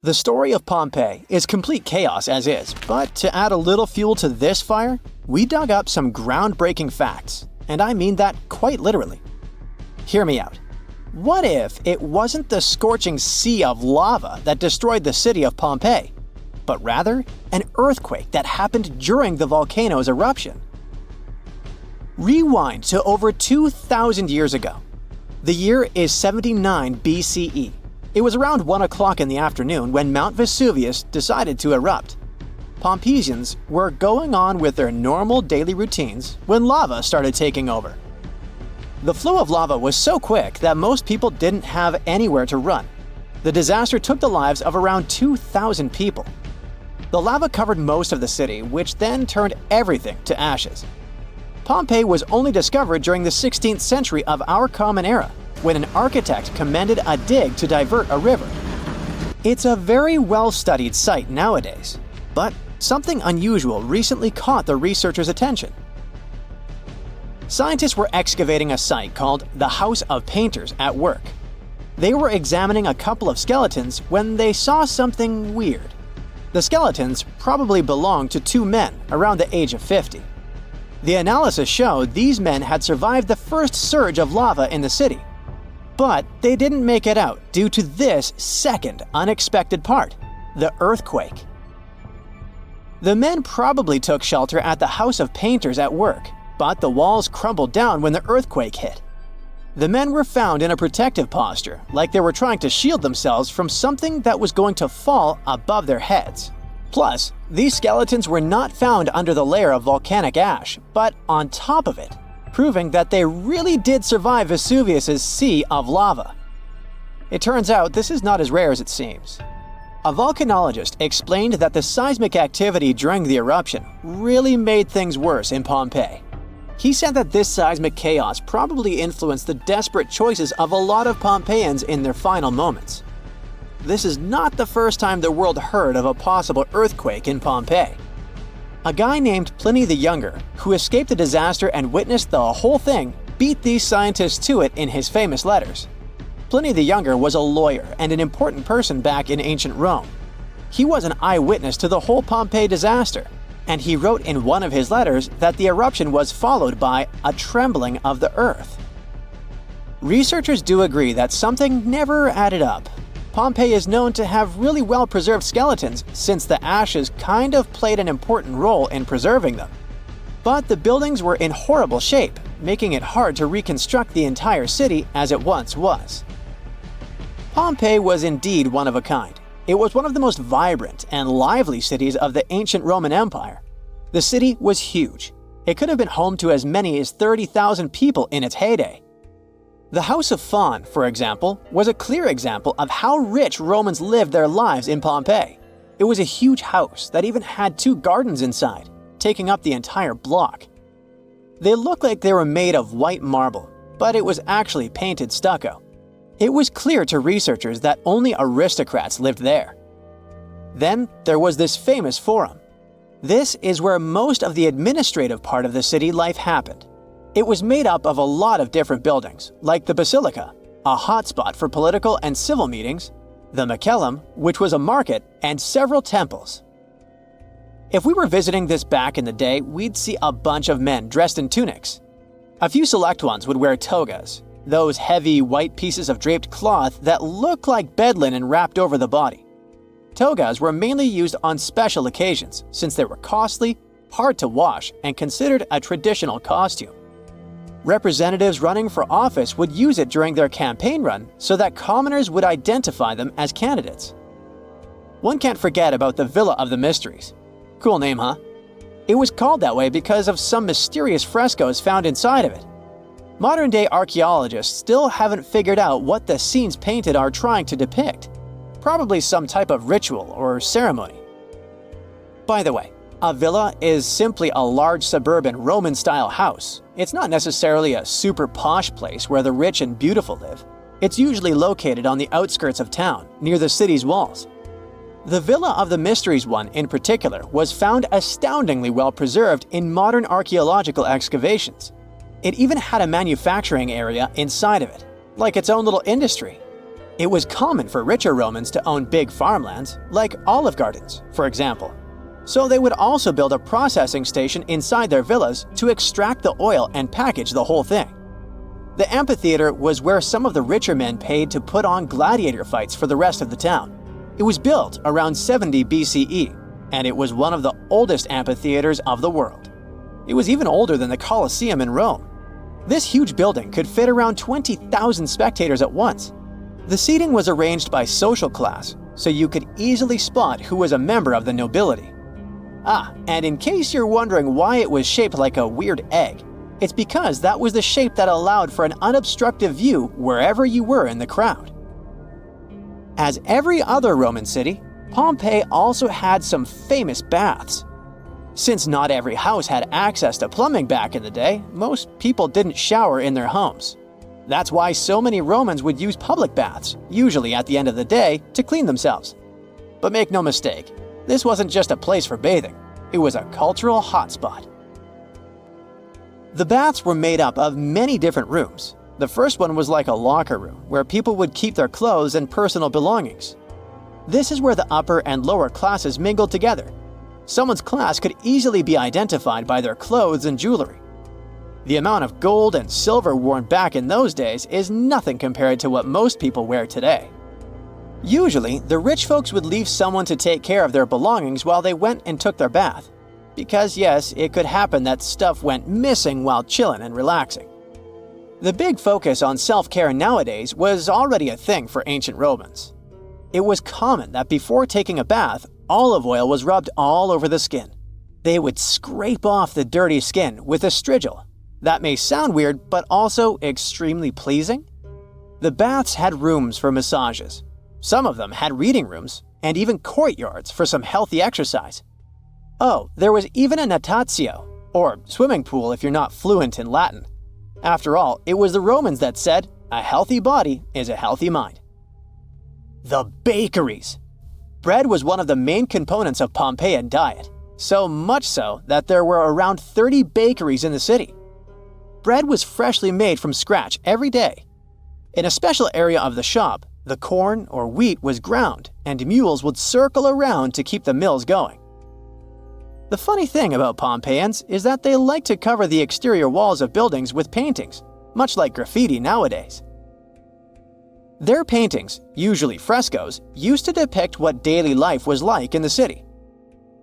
The story of Pompeii is complete chaos as is, but to add a little fuel to this fire, we dug up some groundbreaking facts, and I mean that quite literally. Hear me out. What if it wasn't the scorching sea of lava that destroyed the city of Pompeii, but rather an earthquake that happened during the volcano's eruption? Rewind to over 2,000 years ago. The year is 79 BCE. It was around 1 o'clock in the afternoon when Mount Vesuvius decided to erupt. Pompeians were going on with their normal daily routines when lava started taking over. The flow of lava was so quick that most people didn't have anywhere to run. The disaster took the lives of around 2,000 people. The lava covered most of the city, which then turned everything to ashes. Pompeii was only discovered during the 16th century of our Common Era, when an architect commended a dig to divert a river. It's a very well-studied site nowadays, but something unusual recently caught the researchers' attention. Scientists were excavating a site called the House of Painters at work. They were examining a couple of skeletons when they saw something weird. The skeletons probably belonged to two men around the age of 50. The analysis showed these men had survived the first surge of lava in the city. But they didn't make it out due to this second unexpected part, the earthquake. The men probably took shelter at the House of Painters at work, but the walls crumbled down when the earthquake hit. The men were found in a protective posture, like they were trying to shield themselves from something that was going to fall above their heads. Plus, these skeletons were not found under the layer of volcanic ash, but on top of it, proving that they really did survive Vesuvius's sea of lava. It turns out this is not as rare as it seems. A volcanologist explained that the seismic activity during the eruption really made things worse in Pompeii. He said that this seismic chaos probably influenced the desperate choices of a lot of Pompeians in their final moments. This is not the first time the world heard of a possible earthquake in Pompeii. A guy named Pliny the Younger, who escaped the disaster and witnessed the whole thing, beat these scientists to it in his famous letters. Pliny the Younger was a lawyer and an important person back in ancient Rome. He was an eyewitness to the whole Pompeii disaster, and he wrote in one of his letters that the eruption was followed by a trembling of the earth. Researchers do agree that something never added up. Pompeii is known to have really well-preserved skeletons since the ashes kind of played an important role in preserving them. But the buildings were in horrible shape, making it hard to reconstruct the entire city as it once was. Pompeii was indeed one of a kind. It was one of the most vibrant and lively cities of the ancient Roman Empire. The city was huge. It could have been home to as many as 30,000 people in its heyday. The House of Faun, for example, was a clear example of how rich Romans lived their lives in Pompeii. It was a huge house that even had 2 gardens inside, taking up the entire block. They looked like they were made of white marble, but it was actually painted stucco. It was clear to researchers that only aristocrats lived there. Then there was this famous forum. This is where most of the administrative part of the city life happened. It was made up of a lot of different buildings, like the Basilica, a hotspot for political and civil meetings, the Macellum, which was a market, and several temples. If we were visiting this back in the day, we'd see a bunch of men dressed in tunics. A few select ones would wear togas. those heavy white pieces of draped cloth that look like bed linen wrapped over the body. Togas were mainly used on special occasions since they were costly, hard to wash, and considered a traditional costume. Representatives running for office would use it during their campaign run so that commoners would identify them as candidates. One can't forget about the Villa of the Mysteries. Cool name, huh? It was called that way because of some mysterious frescoes found inside of it. Modern-day archaeologists still haven't figured out what the scenes painted are trying to depict. Probably some type of ritual or ceremony. By the way, a villa is simply a large suburban Roman-style house. It's not necessarily a super posh place where the rich and beautiful live. It's usually located on the outskirts of town, near the city's walls. The Villa of the Mysteries one, in particular, was found astoundingly well preserved in modern archaeological excavations. It even had a manufacturing area inside of it, like its own little industry. It was common for richer Romans to own big farmlands, like olive gardens, for example. So they would also build a processing station inside their villas to extract the oil and package the whole thing. The amphitheater was where some of the richer men paid to put on gladiator fights for the rest of the town. It was built around 70 BCE, and it was one of the oldest amphitheaters of the world. It was even older than the Colosseum in Rome. This huge building could fit around 20,000 spectators at once. The seating was arranged by social class, so you could easily spot who was a member of the nobility. And in case you're wondering why it was shaped like a weird egg, it's because that was the shape that allowed for an unobstructed view wherever you were in the crowd. As every other Roman city, Pompeii also had some famous baths. Since not every house had access to plumbing back in the day, most people didn't shower in their homes. That's why so many Romans would use public baths, usually at the end of the day, to clean themselves. But make no mistake, this wasn't just a place for bathing, it was a cultural hotspot. The baths were made up of many different rooms. The first one was like a locker room, where people would keep their clothes and personal belongings. This is where the upper and lower classes mingled together. Someone's class could easily be identified by their clothes and jewelry. The amount of gold and silver worn back in those days is nothing compared to what most people wear today. Usually, the rich folks would leave someone to take care of their belongings while they went and took their bath. Because yes, it could happen that stuff went missing while chilling and relaxing. The big focus on self-care nowadays was already a thing for ancient Romans. It was common that before taking a bath, olive oil was rubbed all over the skin. They would scrape off the dirty skin with a strigil. That may sound weird, but also extremely pleasing. The baths had rooms for massages. Some of them had reading rooms, and even courtyards for some healthy exercise. Oh, there was even a natatio, or swimming pool if you're not fluent in Latin. After all, it was the Romans that said, a healthy body is a healthy mind. The bakeries. Bread was one of the main components of Pompeian diet, so much so that there were around 30 bakeries in the city. Bread was freshly made from scratch every day. In a special area of the shop, the corn or wheat was ground, and mules would circle around to keep the mills going. The funny thing about Pompeians is that they like to cover the exterior walls of buildings with paintings, much like graffiti nowadays. Their paintings, usually frescoes, used to depict what daily life was like in the city.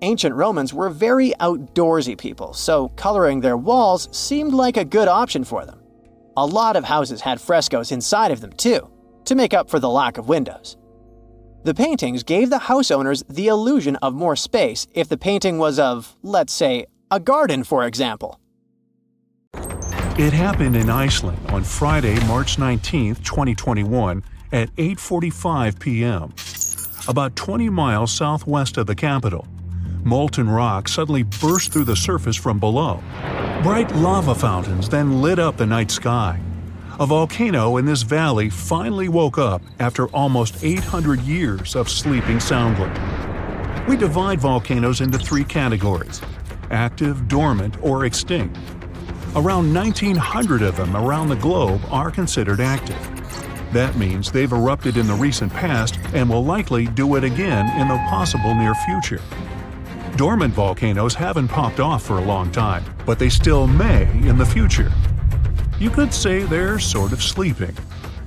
Ancient Romans were very outdoorsy people, so coloring their walls seemed like a good option for them. A lot of houses had frescoes inside of them too, to make up for the lack of windows. The paintings gave the house owners the illusion of more space if the painting was of, let's say, a garden, for example. It happened in Iceland on Friday, March 19, 2021 at 8:45 p.m. About 20 miles southwest of the capital. Molten rock suddenly burst through the surface from below. Bright lava fountains then lit up the night sky. A volcano in this valley finally woke up after almost 800 years of sleeping soundly. We divide volcanoes into three categories: active, dormant, or extinct. Around 1,900 of them around the globe are considered active. That means they've erupted in the recent past and will likely do it again in the possible near future. Dormant volcanoes haven't popped off for a long time, but they still may in the future. You could say they're sort of sleeping.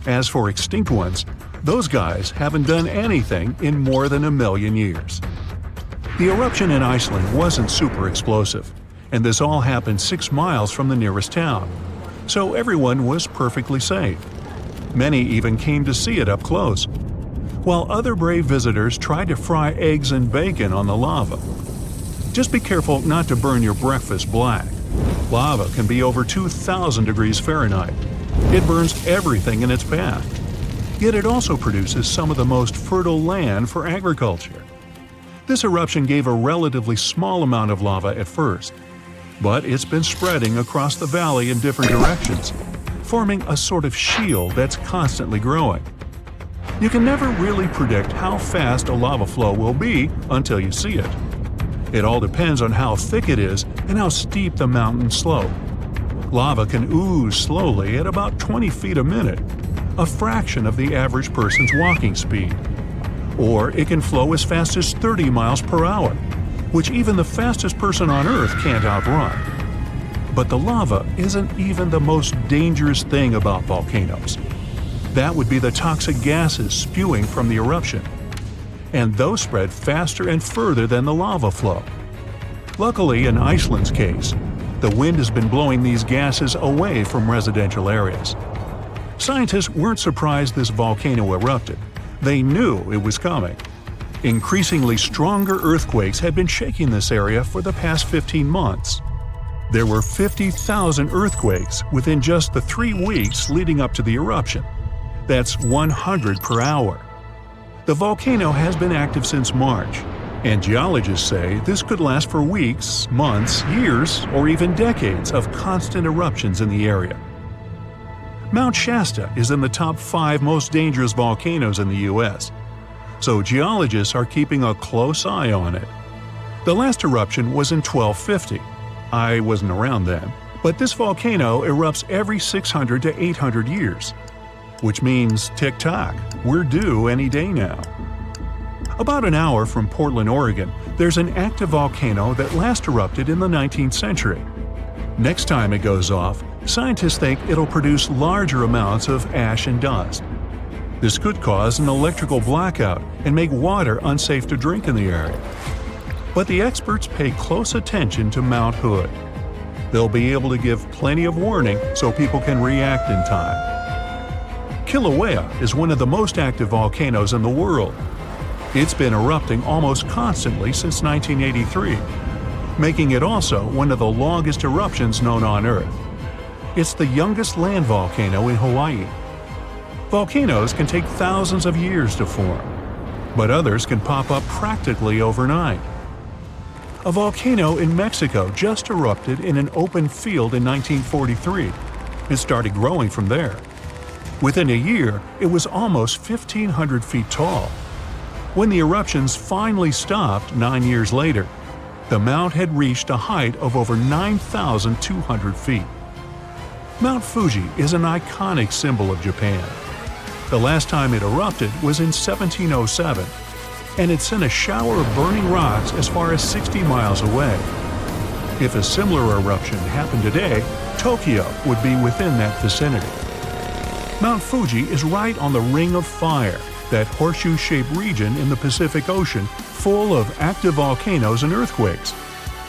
As for extinct ones, those guys haven't done anything in more than 1 million years. The eruption in Iceland wasn't super explosive, and this all happened 6 miles from the nearest town, so everyone was perfectly safe. Many even came to see it up close, while other brave visitors tried to fry eggs and bacon on the lava. Just be careful not to burn your breakfast black. Lava can be over 2,000 degrees Fahrenheit. It burns everything in its path. Yet it also produces some of the most fertile land for agriculture. This eruption gave a relatively small amount of lava at first, but it's been spreading across the valley in different directions, forming a sort of shield that's constantly growing. You can never really predict how fast a lava flow will be until you see it. It all depends on how thick it is and how steep the mountain slope. Lava can ooze slowly at about 20 feet a minute, a fraction of the average person's walking speed. Or it can flow as fast as 30 miles per hour, which even the fastest person on Earth can't outrun. But the lava isn't even the most dangerous thing about volcanoes. That would be the toxic gases spewing from the eruption. And those spread faster and further than the lava flow. Luckily, in Iceland's case, the wind has been blowing these gases away from residential areas. Scientists weren't surprised this volcano erupted. They knew it was coming. Increasingly stronger earthquakes had been shaking this area for the past 15 months. There were 50,000 earthquakes within just the 3 weeks leading up to the eruption. That's 100 per hour. The volcano has been active since March, and geologists say this could last for weeks, months, years, or even decades of constant eruptions in the area. Mount Shasta is in the top 5 most dangerous volcanoes in the U.S., so geologists are keeping a close eye on it. The last eruption was in 1250. I wasn't around then, but this volcano erupts every 600 to 800 years. Which means tick-tock, we're due any day now. About an hour from Portland, Oregon, there's an active volcano that last erupted in the 19th century. Next time it goes off, scientists think it'll produce larger amounts of ash and dust. This could cause an electrical blackout and make water unsafe to drink in the area. But the experts pay close attention to Mount Hood. They'll be able to give plenty of warning so people can react in time. Kilauea is one of the most active volcanoes in the world. It's been erupting almost constantly since 1983, making it also one of the longest eruptions known on Earth. It's the youngest land volcano in Hawaii. Volcanoes can take thousands of years to form, but others can pop up practically overnight. A volcano in Mexico just erupted in an open field in 1943. It started growing from there. Within a year, it was almost 1,500 feet tall. When the eruptions finally stopped 9 years later, the mount had reached a height of over 9,200 feet. Mount Fuji is an iconic symbol of Japan. The last time it erupted was in 1707, and it sent a shower of burning rocks as far as 60 miles away. If a similar eruption happened today, Tokyo would be within that vicinity. Mount Fuji is right on the Ring of Fire, that horseshoe-shaped region in the Pacific Ocean full of active volcanoes and earthquakes.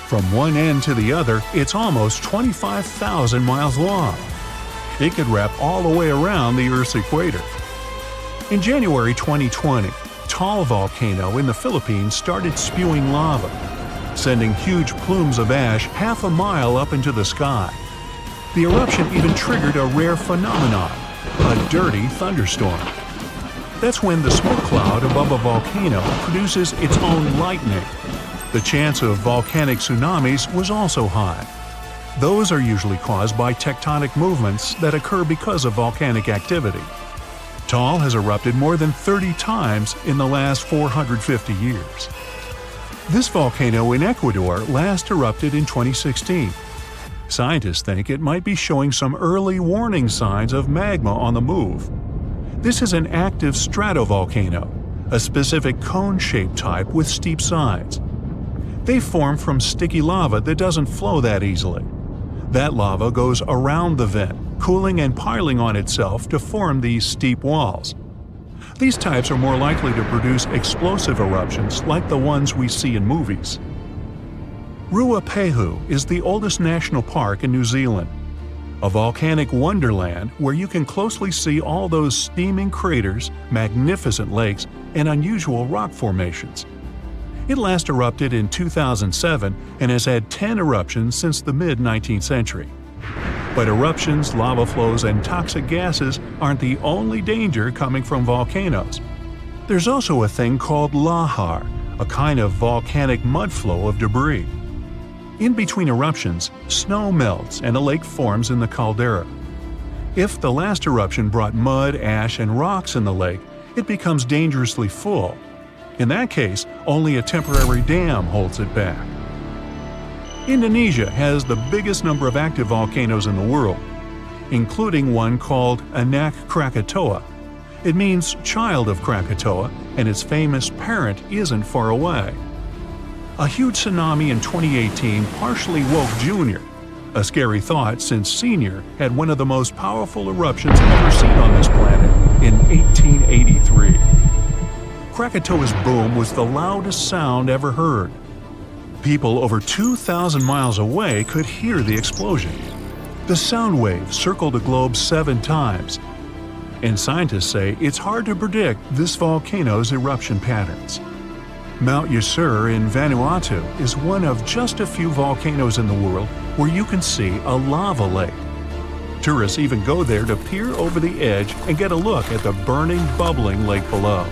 From one end to the other, it's almost 25,000 miles long. It could wrap all the way around the Earth's equator. In January 2020, Taal volcano in the Philippines started spewing lava, sending huge plumes of ash half a mile up into the sky. The eruption even triggered a rare phenomenon, a dirty thunderstorm. That's when the smoke cloud above a volcano produces its own lightning. The chance of volcanic tsunamis was also high. Those are usually caused by tectonic movements that occur because of volcanic activity. Taal has erupted more than 30 times in the last 450 years. This volcano in Ecuador last erupted in 2016. Scientists think it might be showing some early warning signs of magma on the move. This is an active stratovolcano, a specific cone-shaped type with steep sides. They form from sticky lava that doesn't flow that easily. That lava goes around the vent, cooling and piling on itself to form these steep walls. These types are more likely to produce explosive eruptions like the ones we see in movies. Ruapehu is the oldest national park in New Zealand, a volcanic wonderland where you can closely see all those steaming craters, magnificent lakes, and unusual rock formations. It last erupted in 2007 and has had 10 eruptions since the mid-19th century. But eruptions, lava flows, and toxic gases aren't the only danger coming from volcanoes. There's also a thing called lahar, a kind of volcanic mud flow of debris. In between eruptions, snow melts and a lake forms in the caldera. If the last eruption brought mud, ash, and rocks in the lake, it becomes dangerously full. In that case, only a temporary dam holds it back. Indonesia has the biggest number of active volcanoes in the world, including one called Anak Krakatoa. It means child of Krakatoa, and its famous parent isn't far away. A huge tsunami in 2018 partially woke Junior, a scary thought since Senior had one of the most powerful eruptions ever seen on this planet in 1883. Krakatoa's boom was the loudest sound ever heard. People over 2,000 miles away could hear the explosion. The sound wave circled the globe 7 times, and scientists say it's hard to predict this volcano's eruption patterns. Mount Yasur in Vanuatu is one of just a few volcanoes in the world where you can see a lava lake. Tourists even go there to peer over the edge and get a look at the burning, bubbling lake below.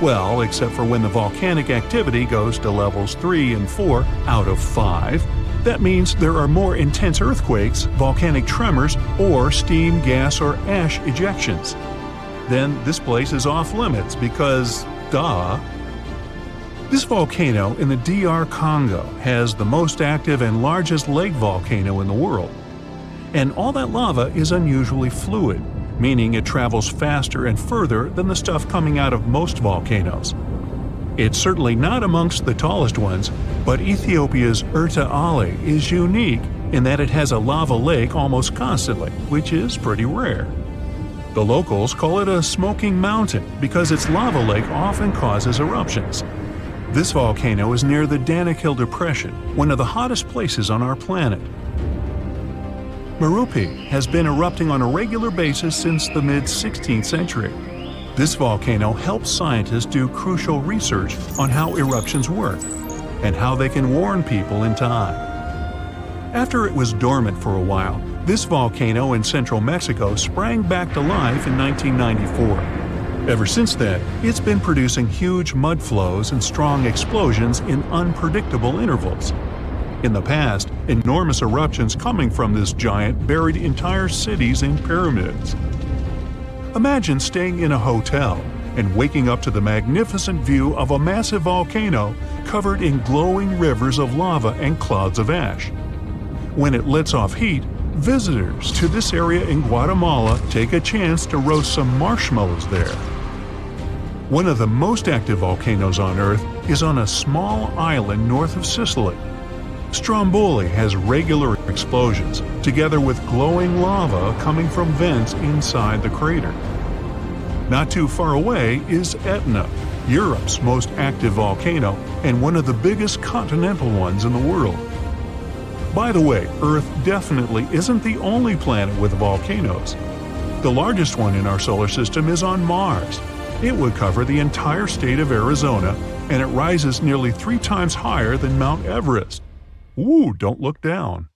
Well, except for when the volcanic activity goes to levels 3 and 4 out of 5. That means there are more intense earthquakes, volcanic tremors, or steam, gas, or ash ejections. Then this place is off limits because, duh. This volcano in the DR Congo has the most active and largest lake volcano in the world. And all that lava is unusually fluid, meaning it travels faster and further than the stuff coming out of most volcanoes. It's certainly not amongst the tallest ones, but Ethiopia's Erta Ali is unique in that it has a lava lake almost constantly, which is pretty rare. The locals call it a smoking mountain because its lava lake often causes eruptions. This volcano is near the Danakil Depression, one of the hottest places on our planet. Merupi has been erupting on a regular basis since the mid-16th century. This volcano helps scientists do crucial research on how eruptions work and how they can warn people in time. After it was dormant for a while, this volcano in central Mexico sprang back to life in 1994. Ever since then, it's been producing huge mud flows and strong explosions in unpredictable intervals. In the past, enormous eruptions coming from this giant buried entire cities in pyramids. Imagine staying in a hotel and waking up to the magnificent view of a massive volcano covered in glowing rivers of lava and clouds of ash. When it lets off heat, visitors to this area in Guatemala take a chance to roast some marshmallows there. One of the most active volcanoes on Earth is on a small island north of Sicily. Stromboli has regular explosions, together with glowing lava coming from vents inside the crater. Not too far away is Etna, Europe's most active volcano and one of the biggest continental ones in the world. By the way, Earth definitely isn't the only planet with volcanoes. The largest one in our solar system is on Mars. It would cover the entire state of Arizona, and it rises nearly 3 times higher than Mount Everest. Ooh, don't look down.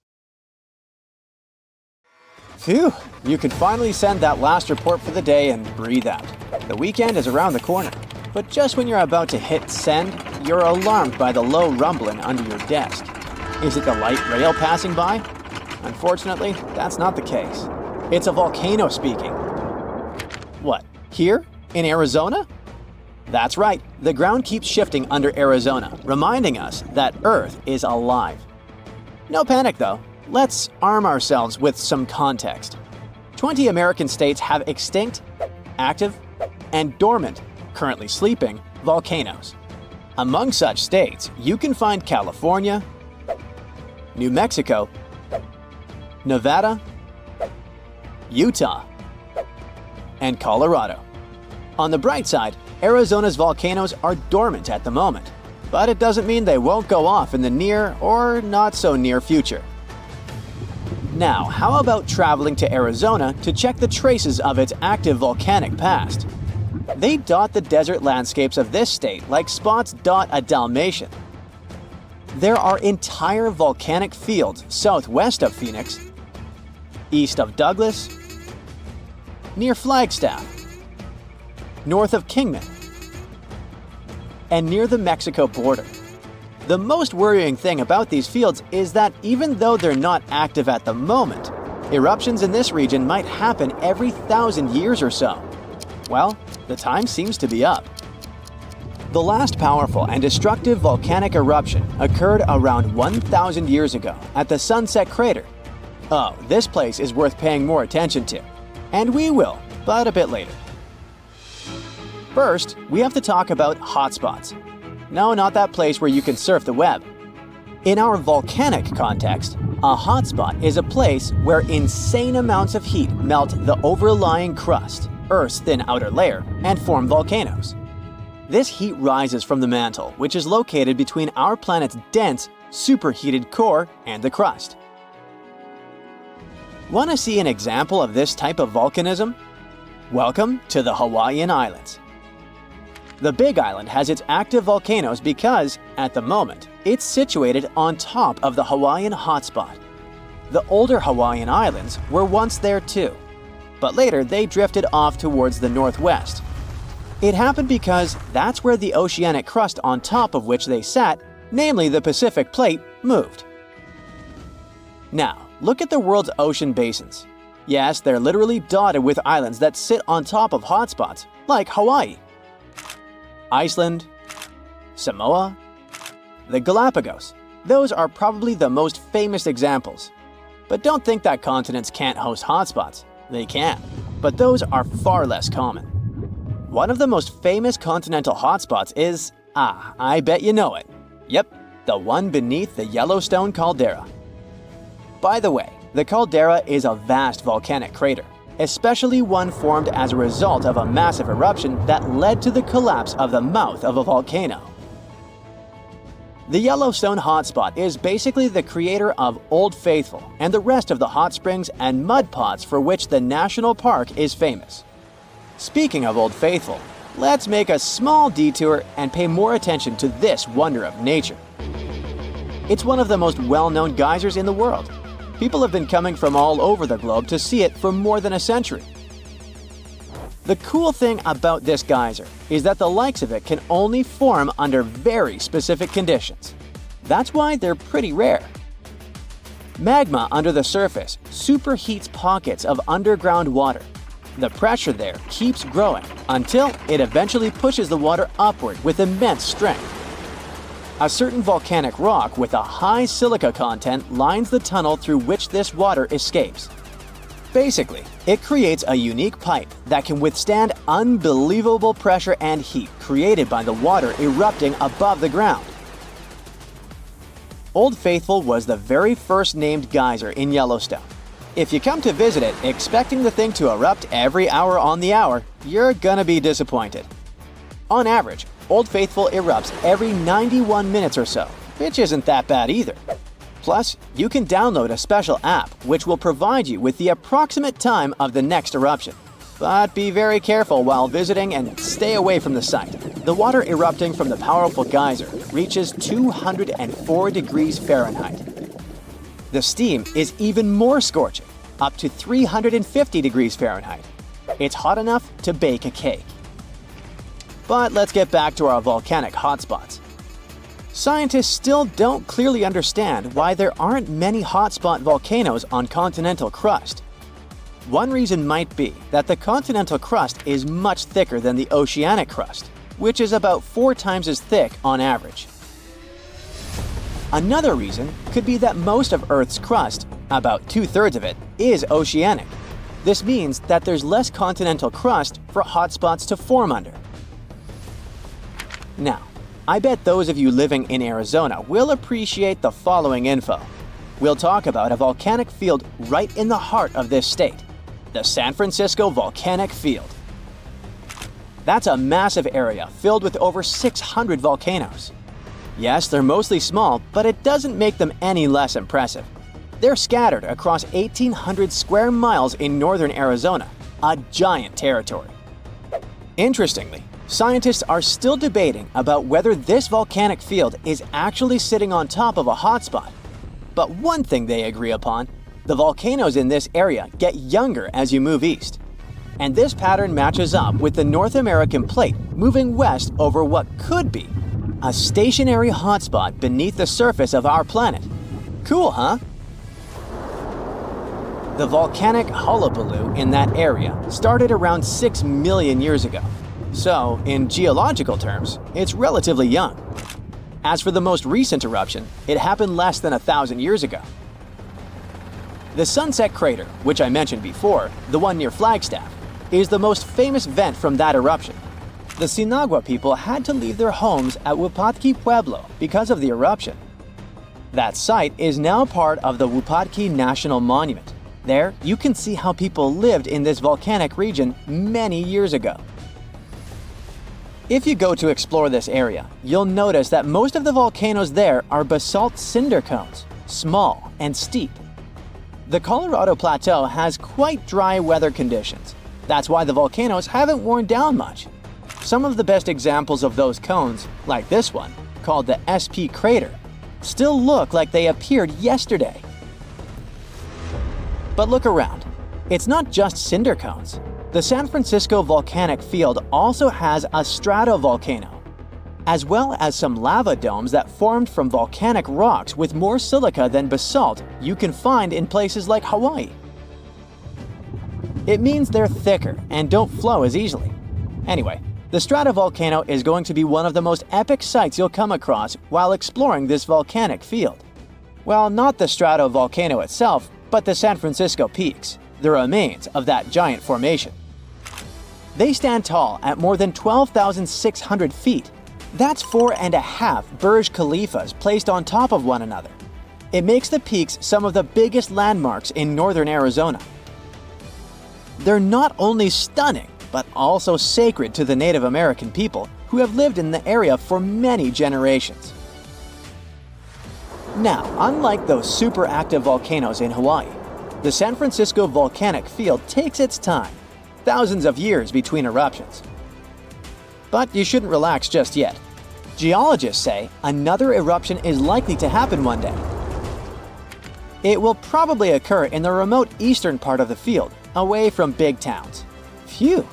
Phew, you could finally send that last report for the day and breathe out. The weekend is around the corner. But just when you're about to hit send, you're alarmed by the low rumbling under your desk. Is it the light rail passing by? Unfortunately, that's not the case. It's a volcano speaking. What, here? In Arizona? That's right, the ground keeps shifting under Arizona, reminding us that Earth is alive. No panic though. Let's arm ourselves with some context. 20 American states have extinct, active, and dormant, currently sleeping, volcanoes. Among such states, you can find California, New Mexico, Nevada, Utah, and Colorado. On the bright side, Arizona's volcanoes are dormant at the moment, but it doesn't mean they won't go off in the near or not so near future. Now, how about traveling to Arizona to check the traces of its active volcanic past? They dot the desert landscapes of this state like spots dot a Dalmatian. There are entire volcanic fields southwest of Phoenix, east of Douglas, near Flagstaff, north of Kingman, and near the Mexico border. The most worrying thing about these fields is that even though they're not active at the moment, eruptions in this region might happen every 1,000 years or so. Well, the time seems to be up. The last powerful and destructive volcanic eruption occurred around 1,000 years ago at the Sunset Crater. Oh, this place is worth paying more attention to. And we will, but a bit later. First, we have to talk about hotspots. No, not that place where you can surf the web. In our volcanic context, a hotspot is a place where insane amounts of heat melt the overlying crust, Earth's thin outer layer, and form volcanoes. This heat rises from the mantle, which is located between our planet's dense, superheated core and the crust. Want to see an example of this type of volcanism? Welcome to the Hawaiian Islands. The Big Island has its active volcanoes because, at the moment, it's situated on top of the Hawaiian hotspot. The older Hawaiian Islands were once there too, but later they drifted off towards the northwest. It happened because that's where the oceanic crust on top of which they sat, namely the Pacific Plate, moved. Now, look at the world's ocean basins. Yes, they're literally dotted with islands that sit on top of hotspots, like Hawaii, Iceland, Samoa, the Galapagos. Those are probably the most famous examples. But don't think that continents can't host hotspots. They can, but those are far less common. One of the most famous continental hotspots is, I bet you know it. Yep, the one beneath the Yellowstone caldera. By the way, the caldera is a vast volcanic crater, especially one formed as a result of a massive eruption that led to the collapse of the mouth of a volcano. The Yellowstone hotspot is basically the creator of Old Faithful and the rest of the hot springs and mud pots for which the national park is famous. Speaking of Old Faithful, let's make a small detour and pay more attention to this wonder of nature. It's one of the most well-known geysers in the world. People have been coming from all over the globe to see it for more than a century. The cool thing about this geyser is that the likes of it can only form under very specific conditions. That's why they're pretty rare. Magma under the surface superheats pockets of underground water. The pressure there keeps growing until it eventually pushes the water upward with immense strength. A certain volcanic rock with a high silica content lines the tunnel through which this water escapes. Basically, it creates a unique pipe that can withstand unbelievable pressure and heat created by the water erupting above the ground. Old Faithful was the very first named geyser in Yellowstone. If you come to visit it expecting the thing to erupt every hour on the hour, you're gonna be disappointed. On average, Old Faithful erupts every 91 minutes or so, which isn't that bad either. Plus, you can download a special app which will provide you with the approximate time of the next eruption. But be very careful while visiting and stay away from the site. The water erupting from the powerful geyser reaches 204 degrees Fahrenheit. The steam is even more scorching, up to 350 degrees Fahrenheit. It's hot enough to bake a cake. But let's get back to our volcanic hotspots. Scientists still don't clearly understand why there aren't many hotspot volcanoes on continental crust. One reason might be that the continental crust is much thicker than the oceanic crust, which is about 4 times as thick on average. Another reason could be that most of Earth's crust, about 2/3 of it, is oceanic. This means that there's less continental crust for hotspots to form under. Now, I bet those of you living in Arizona will appreciate the following info. We'll talk about a volcanic field right in the heart of this state. the San Francisco Volcanic Field. That's a massive area filled with over 600 volcanoes. Yes, they're mostly small, but it doesn't make them any less impressive. They're scattered across 1,800 square miles in northern Arizona, a giant territory. Interestingly, scientists are still debating about whether this volcanic field is actually sitting on top of a hotspot. But one thing they agree upon: the volcanoes in this area get younger as you move east. And this pattern matches up with the North American plate moving west over what could be a stationary hotspot beneath the surface of our planet. Cool, huh? The volcanic hullabaloo in that area started around 6 million years ago. So, in geological terms, it's relatively young. As for the most recent eruption, it happened less than 1,000 years ago. The Sunset Crater, which I mentioned before, the one near Flagstaff, is the most famous vent from that eruption. The Sinagua people had to leave their homes at Wupatki Pueblo because of the eruption. That site is now part of the Wupatki National Monument. There, you can see how people lived in this volcanic region many years ago. If you go to explore this area, you'll notice that most of the volcanoes there are basalt cinder cones, small and steep. The Colorado Plateau has quite dry weather conditions. That's why the volcanoes haven't worn down much. Some of the best examples of those cones, like this one, called the SP crater, still look like they appeared yesterday. But look around. It's not just cinder cones. The San Francisco Volcanic Field also has a stratovolcano, as well as some lava domes that formed from volcanic rocks with more silica than basalt you can find in places like Hawaii. It means they're thicker and don't flow as easily. Anyway, the stratovolcano is going to be one of the most epic sights you'll come across while exploring this volcanic field. Well, not the stratovolcano itself, but the San Francisco peaks, the remains of that giant formation. They stand tall at more than 12,600 feet. That's 4.5 Burj Khalifas placed on top of one another. It makes the peaks some of the biggest landmarks in northern Arizona. They're not only stunning, but also sacred to the Native American people who have lived in the area for many generations. Now, unlike those super active volcanoes in Hawaii, the San Francisco Volcanic Field takes its time, thousands of years between eruptions. But you shouldn't relax just yet. Geologists say another eruption is likely to happen one day. It will probably occur in the remote eastern part of the field, away from big towns. Phew!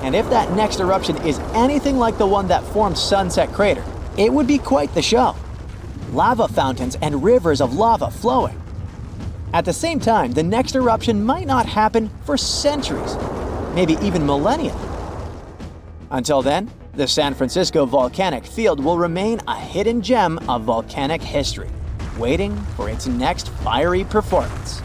And if that next eruption is anything like the one that formed Sunset Crater, it would be quite the show. Lava fountains and rivers of lava flowing. At the same time, the next eruption might not happen for centuries, maybe even millennia. Until then, the San Francisco Volcanic Field will remain a hidden gem of volcanic history, waiting for its next fiery performance.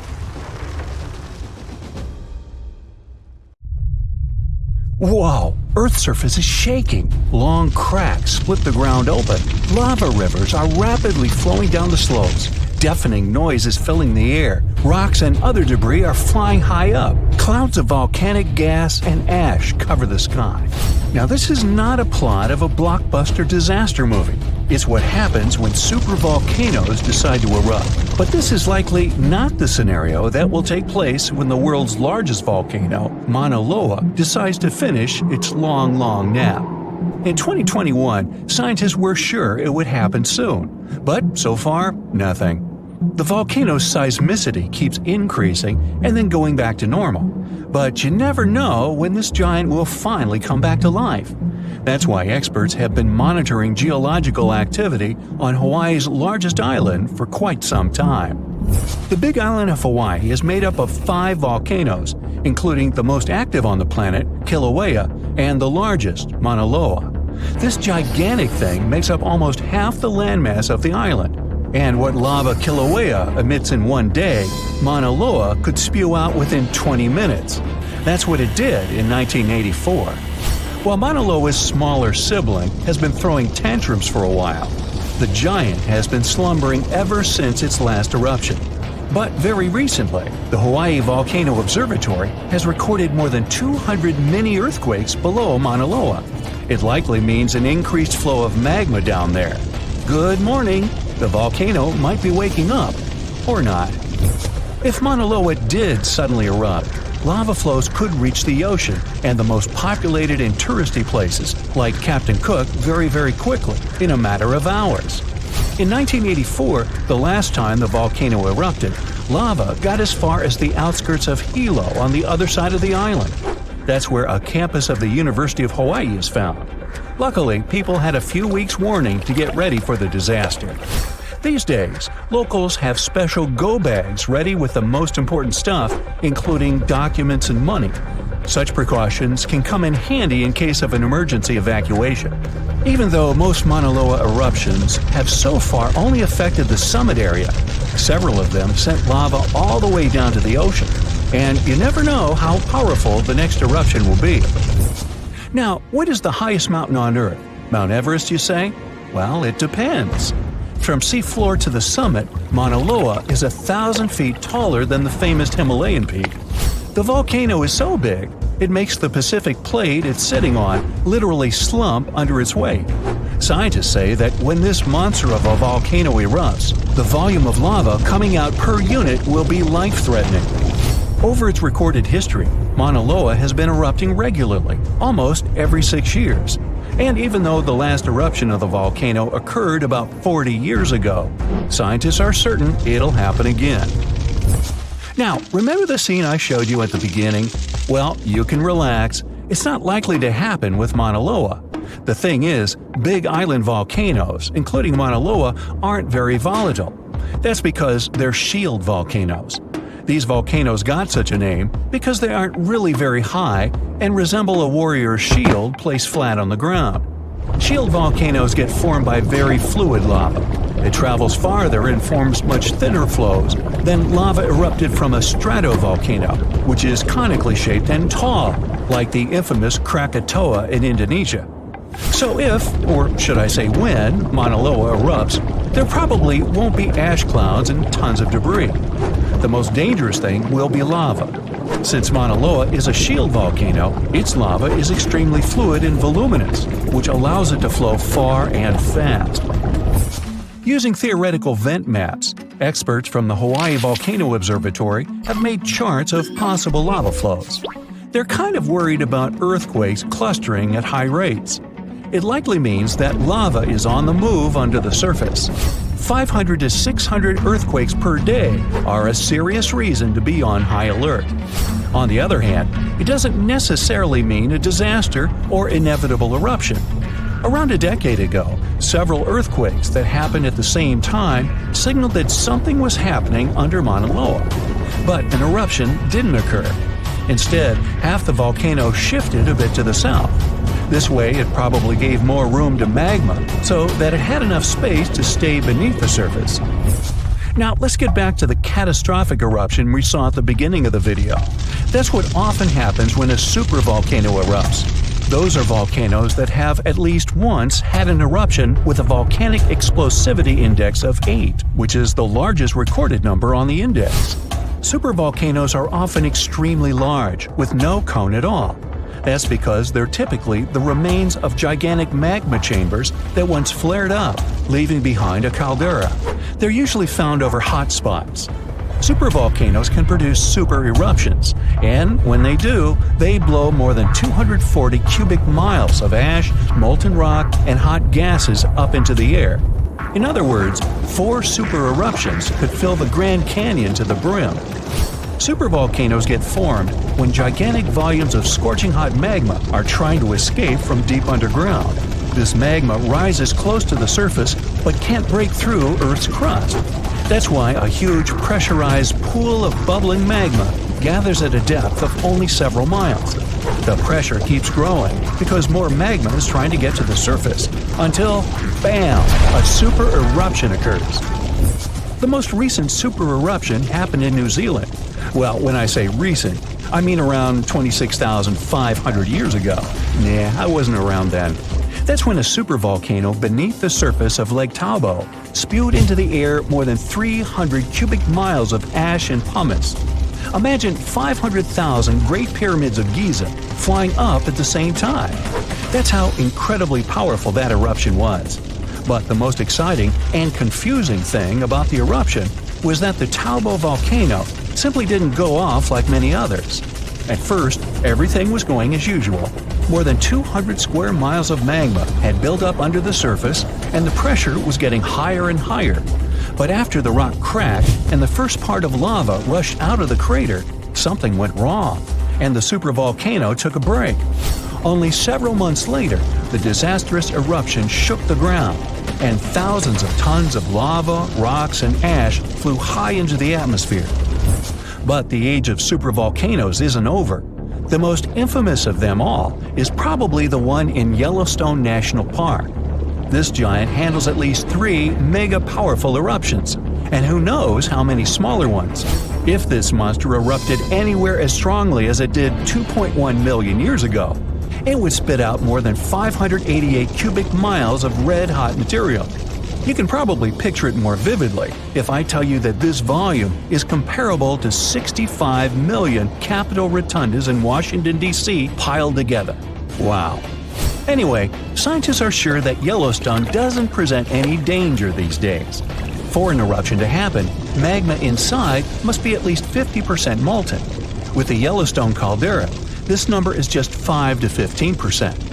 Whoa! Earth's surface is shaking. Long cracks split the ground open. Lava rivers are rapidly flowing down the slopes. Deafening noise is filling the air. Rocks and other debris are flying high up. Clouds of volcanic gas and ash cover the sky. Now, this is not a plot of a blockbuster disaster movie. It's what happens when supervolcanoes decide to erupt. But this is likely not the scenario that will take place when the world's largest volcano, Mauna Loa, decides to finish its long nap. In 2021, scientists were sure it would happen soon, but so far, nothing. The volcano's seismicity keeps increasing and then going back to normal. But you never know when this giant will finally come back to life. That's why experts have been monitoring geological activity on Hawaii's largest island for quite some time. The Big Island of Hawaii is made up of 5 volcanoes, including the most active on the planet, Kilauea, and the largest, Mauna Loa. This gigantic thing makes up almost half the landmass of the island. And what lava Kilauea emits in one day, Mauna Loa could spew out within 20 minutes. That's what it did in 1984. While Mauna Loa's smaller sibling has been throwing tantrums for a while, the giant has been slumbering ever since its last eruption. But very recently, the Hawaii Volcano Observatory has recorded more than 200 mini-earthquakes below Mauna Loa. It likely means an increased flow of magma down there. Good morning! The volcano might be waking up. Or not. If Mauna Loa did suddenly erupt, lava flows could reach the ocean and the most populated and touristy places, like Captain Cook, very quickly, in a matter of hours. In 1984, the last time the volcano erupted, lava got as far as the outskirts of Hilo on the other side of the island. That's where a campus of the University of Hawaii is found. Luckily, people had a few weeks' warning to get ready for the disaster. These days, locals have special go bags ready with the most important stuff, including documents and money. Such precautions can come in handy in case of an emergency evacuation. Even though most Mauna Loa eruptions have so far only affected the summit area, several of them sent lava all the way down to the ocean, and you never know how powerful the next eruption will be. Now, what is the highest mountain on Earth? Mount Everest, you say? Well, it depends. From seafloor to the summit, Mauna Loa is 1,000 feet taller than the famous Himalayan peak. The volcano is so big, it makes the Pacific plate it's sitting on literally slump under its weight. Scientists say that when this monster of a volcano erupts, the volume of lava coming out per unit will be life-threatening. Over its recorded history, Mauna Loa has been erupting regularly, almost every 6 years. And even though the last eruption of the volcano occurred about 40 years ago, scientists are certain it'll happen again. Now, remember the scene I showed you at the beginning? Well, you can relax. It's not likely to happen with Mauna Loa. The thing is, big island volcanoes, including Mauna Loa, aren't very volatile. That's because they're shield volcanoes. These volcanoes got such a name because they aren't really very high and resemble a warrior's shield placed flat on the ground. Shield volcanoes get formed by very fluid lava. It travels farther and forms much thinner flows than lava erupted from a stratovolcano, which is conically shaped and tall, like the infamous Krakatoa in Indonesia. So if, or should I say when, Mauna Loa erupts, there probably won't be ash clouds and tons of debris. The most dangerous thing will be lava. Since Mauna Loa is a shield volcano, its lava is extremely fluid and voluminous, which allows it to flow far and fast. Using theoretical vent maps, experts from the Hawaii Volcano Observatory have made charts of possible lava flows. They're kind of worried about earthquakes clustering at high rates. It likely means that lava is on the move under the surface. 500 to 600 earthquakes per day are a serious reason to be on high alert. On the other hand, it doesn't necessarily mean a disaster or inevitable eruption. Around a decade ago, several earthquakes that happened at the same time signaled that something was happening under Mauna Loa. But an eruption didn't occur. Instead, half the volcano shifted a bit to the south. This way, it probably gave more room to magma so that it had enough space to stay beneath the surface. Now, let's get back to the catastrophic eruption we saw at the beginning of the video. That's what often happens when a supervolcano erupts. Those are volcanoes that have at least once had an eruption with a volcanic explosivity index of 8, which is the largest recorded number on the index. Supervolcanoes are often extremely large, with no cone at all. That's because they're typically the remains of gigantic magma chambers that once flared up, leaving behind a caldera. They're usually found over hot spots. Supervolcanoes can produce super eruptions, and when they do, they blow more than 240 cubic miles of ash, molten rock, and hot gases up into the air. In other words, 4 super eruptions could fill the Grand Canyon to the brim. Supervolcanoes get formed when gigantic volumes of scorching hot magma are trying to escape from deep underground. This magma rises close to the surface but can't break through Earth's crust. That's why a huge pressurized pool of bubbling magma gathers at a depth of only several miles. The pressure keeps growing because more magma is trying to get to the surface until, bam, a super eruption occurs. The most recent super eruption happened in New Zealand. Well, when I say recent, I mean around 26,500 years ago. Nah, I wasn't around then. That's when a supervolcano beneath the surface of Lake Tahoe spewed into the air more than 300 cubic miles of ash and pumice. Imagine 500,000 Great Pyramids of Giza flying up at the same time. That's how incredibly powerful that eruption was. But the most exciting and confusing thing about the eruption was that the Tahoe volcano simply didn't go off like many others. At first, everything was going as usual. More than 200 square miles of magma had built up under the surface, and the pressure was getting higher and higher. But after the rock cracked and the first part of lava rushed out of the crater, something went wrong, and the supervolcano took a break. Only several months later, the disastrous eruption shook the ground, and thousands of tons of lava, rocks, and ash flew high into the atmosphere. But the age of supervolcanoes isn't over. The most infamous of them all is probably the one in Yellowstone National Park. This giant handles at least 3 mega-powerful eruptions, and who knows how many smaller ones. If this monster erupted anywhere as strongly as it did 2.1 million years ago, it would spit out more than 588 cubic miles of red-hot material. You can probably picture it more vividly if I tell you that this volume is comparable to 65 million Capitol rotundas in Washington, D.C. piled together. Wow. Anyway, scientists are sure that Yellowstone doesn't present any danger these days. For an eruption to happen, magma inside must be at least 50% molten. With the Yellowstone caldera, this number is just 5 to 15%.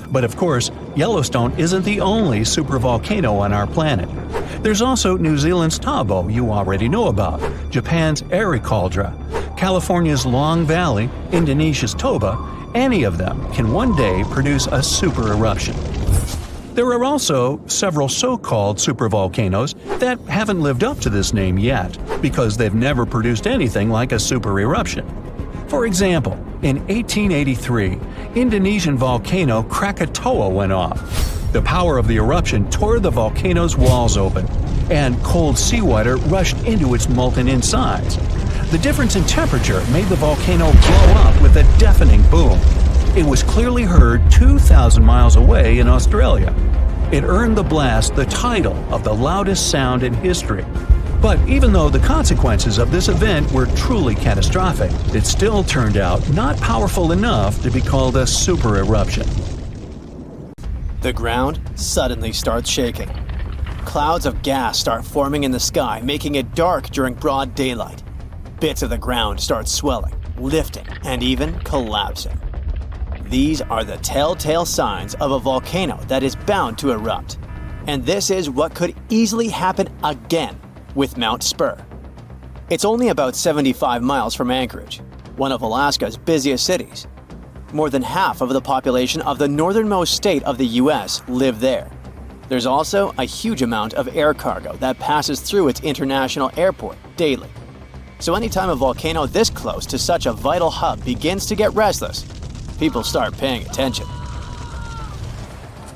But of course, Yellowstone isn't the only supervolcano on our planet. There's also New Zealand's Tahoe you already know about, Japan's Airi Caldera, California's Long Valley, Indonesia's Toba. Any of them can one day produce a super eruption. There are also several so-called supervolcanoes that haven't lived up to this name yet because they've never produced anything like a super eruption. For example, in 1883, Indonesian volcano Krakatoa went off. The power of the eruption tore the volcano's walls open, and cold seawater rushed into its molten insides. The difference in temperature made the volcano blow up with a deafening boom. It was clearly heard 2,000 miles away in Australia. It earned the blast the title of the loudest sound in history. But even though the consequences of this event were truly catastrophic, it still turned out not powerful enough to be called a super eruption. The ground suddenly starts shaking. Clouds of gas start forming in the sky, making it dark during broad daylight. Bits of the ground start swelling, lifting, and even collapsing. These are the telltale signs of a volcano that is bound to erupt. And this is what could easily happen again with Mount Spur. It's only about 75 miles from Anchorage, one of Alaska's busiest cities. More than half of the population of the northernmost state of the US live there. There's also a huge amount of air cargo that passes through its international airport daily. So anytime a volcano this close to such a vital hub begins to get restless, people start paying attention.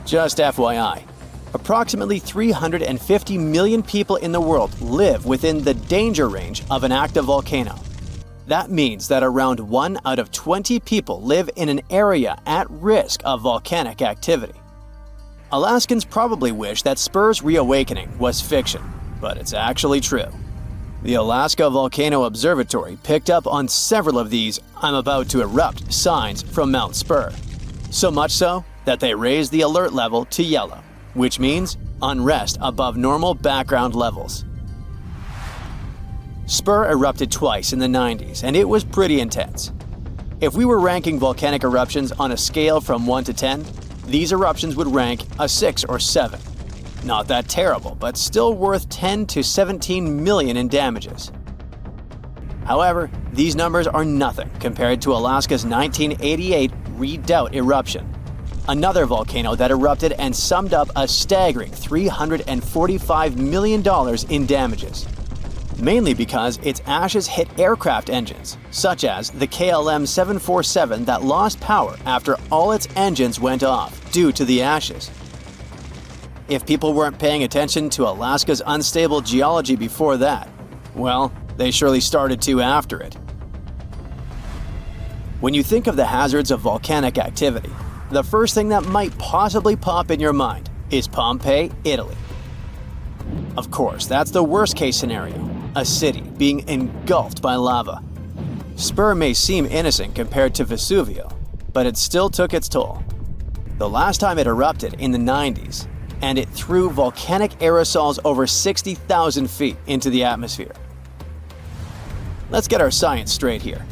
Just FYI, approximately 350 million people in the world live within the danger range of an active volcano. That means that around 1 out of 20 people live in an area at risk of volcanic activity. Alaskans probably wish that Spur's reawakening was fiction, but it's actually true. The Alaska Volcano Observatory picked up on several of these "I'm about to erupt" signs from Mount Spur. So much so that they raised the alert level to yellow, which means unrest above normal background levels. Spur erupted twice in the 90s, and it was pretty intense. If we were ranking volcanic eruptions on a scale from 1 to 10, these eruptions would rank a 6 or 7. Not that terrible, but still worth 10 to 17 million in damages. However, these numbers are nothing compared to Alaska's 1988 Redoubt eruption, another volcano that erupted and summed up a staggering $345 million in damages, mainly because its ashes hit aircraft engines, such as the KLM 747 that lost power after all its engines went off due to the ashes. If people weren't paying attention to Alaska's unstable geology before that, well, they surely started to after it. When you think of the hazards of volcanic activity, the first thing that might possibly pop in your mind is Pompeii, Italy. Of course, that's the worst case scenario, a city being engulfed by lava. Spur may seem innocent compared to Vesuvio, but it still took its toll. The last time it erupted in the 90s, and it threw volcanic aerosols over 60,000 feet into the atmosphere. Let's get our science straight here.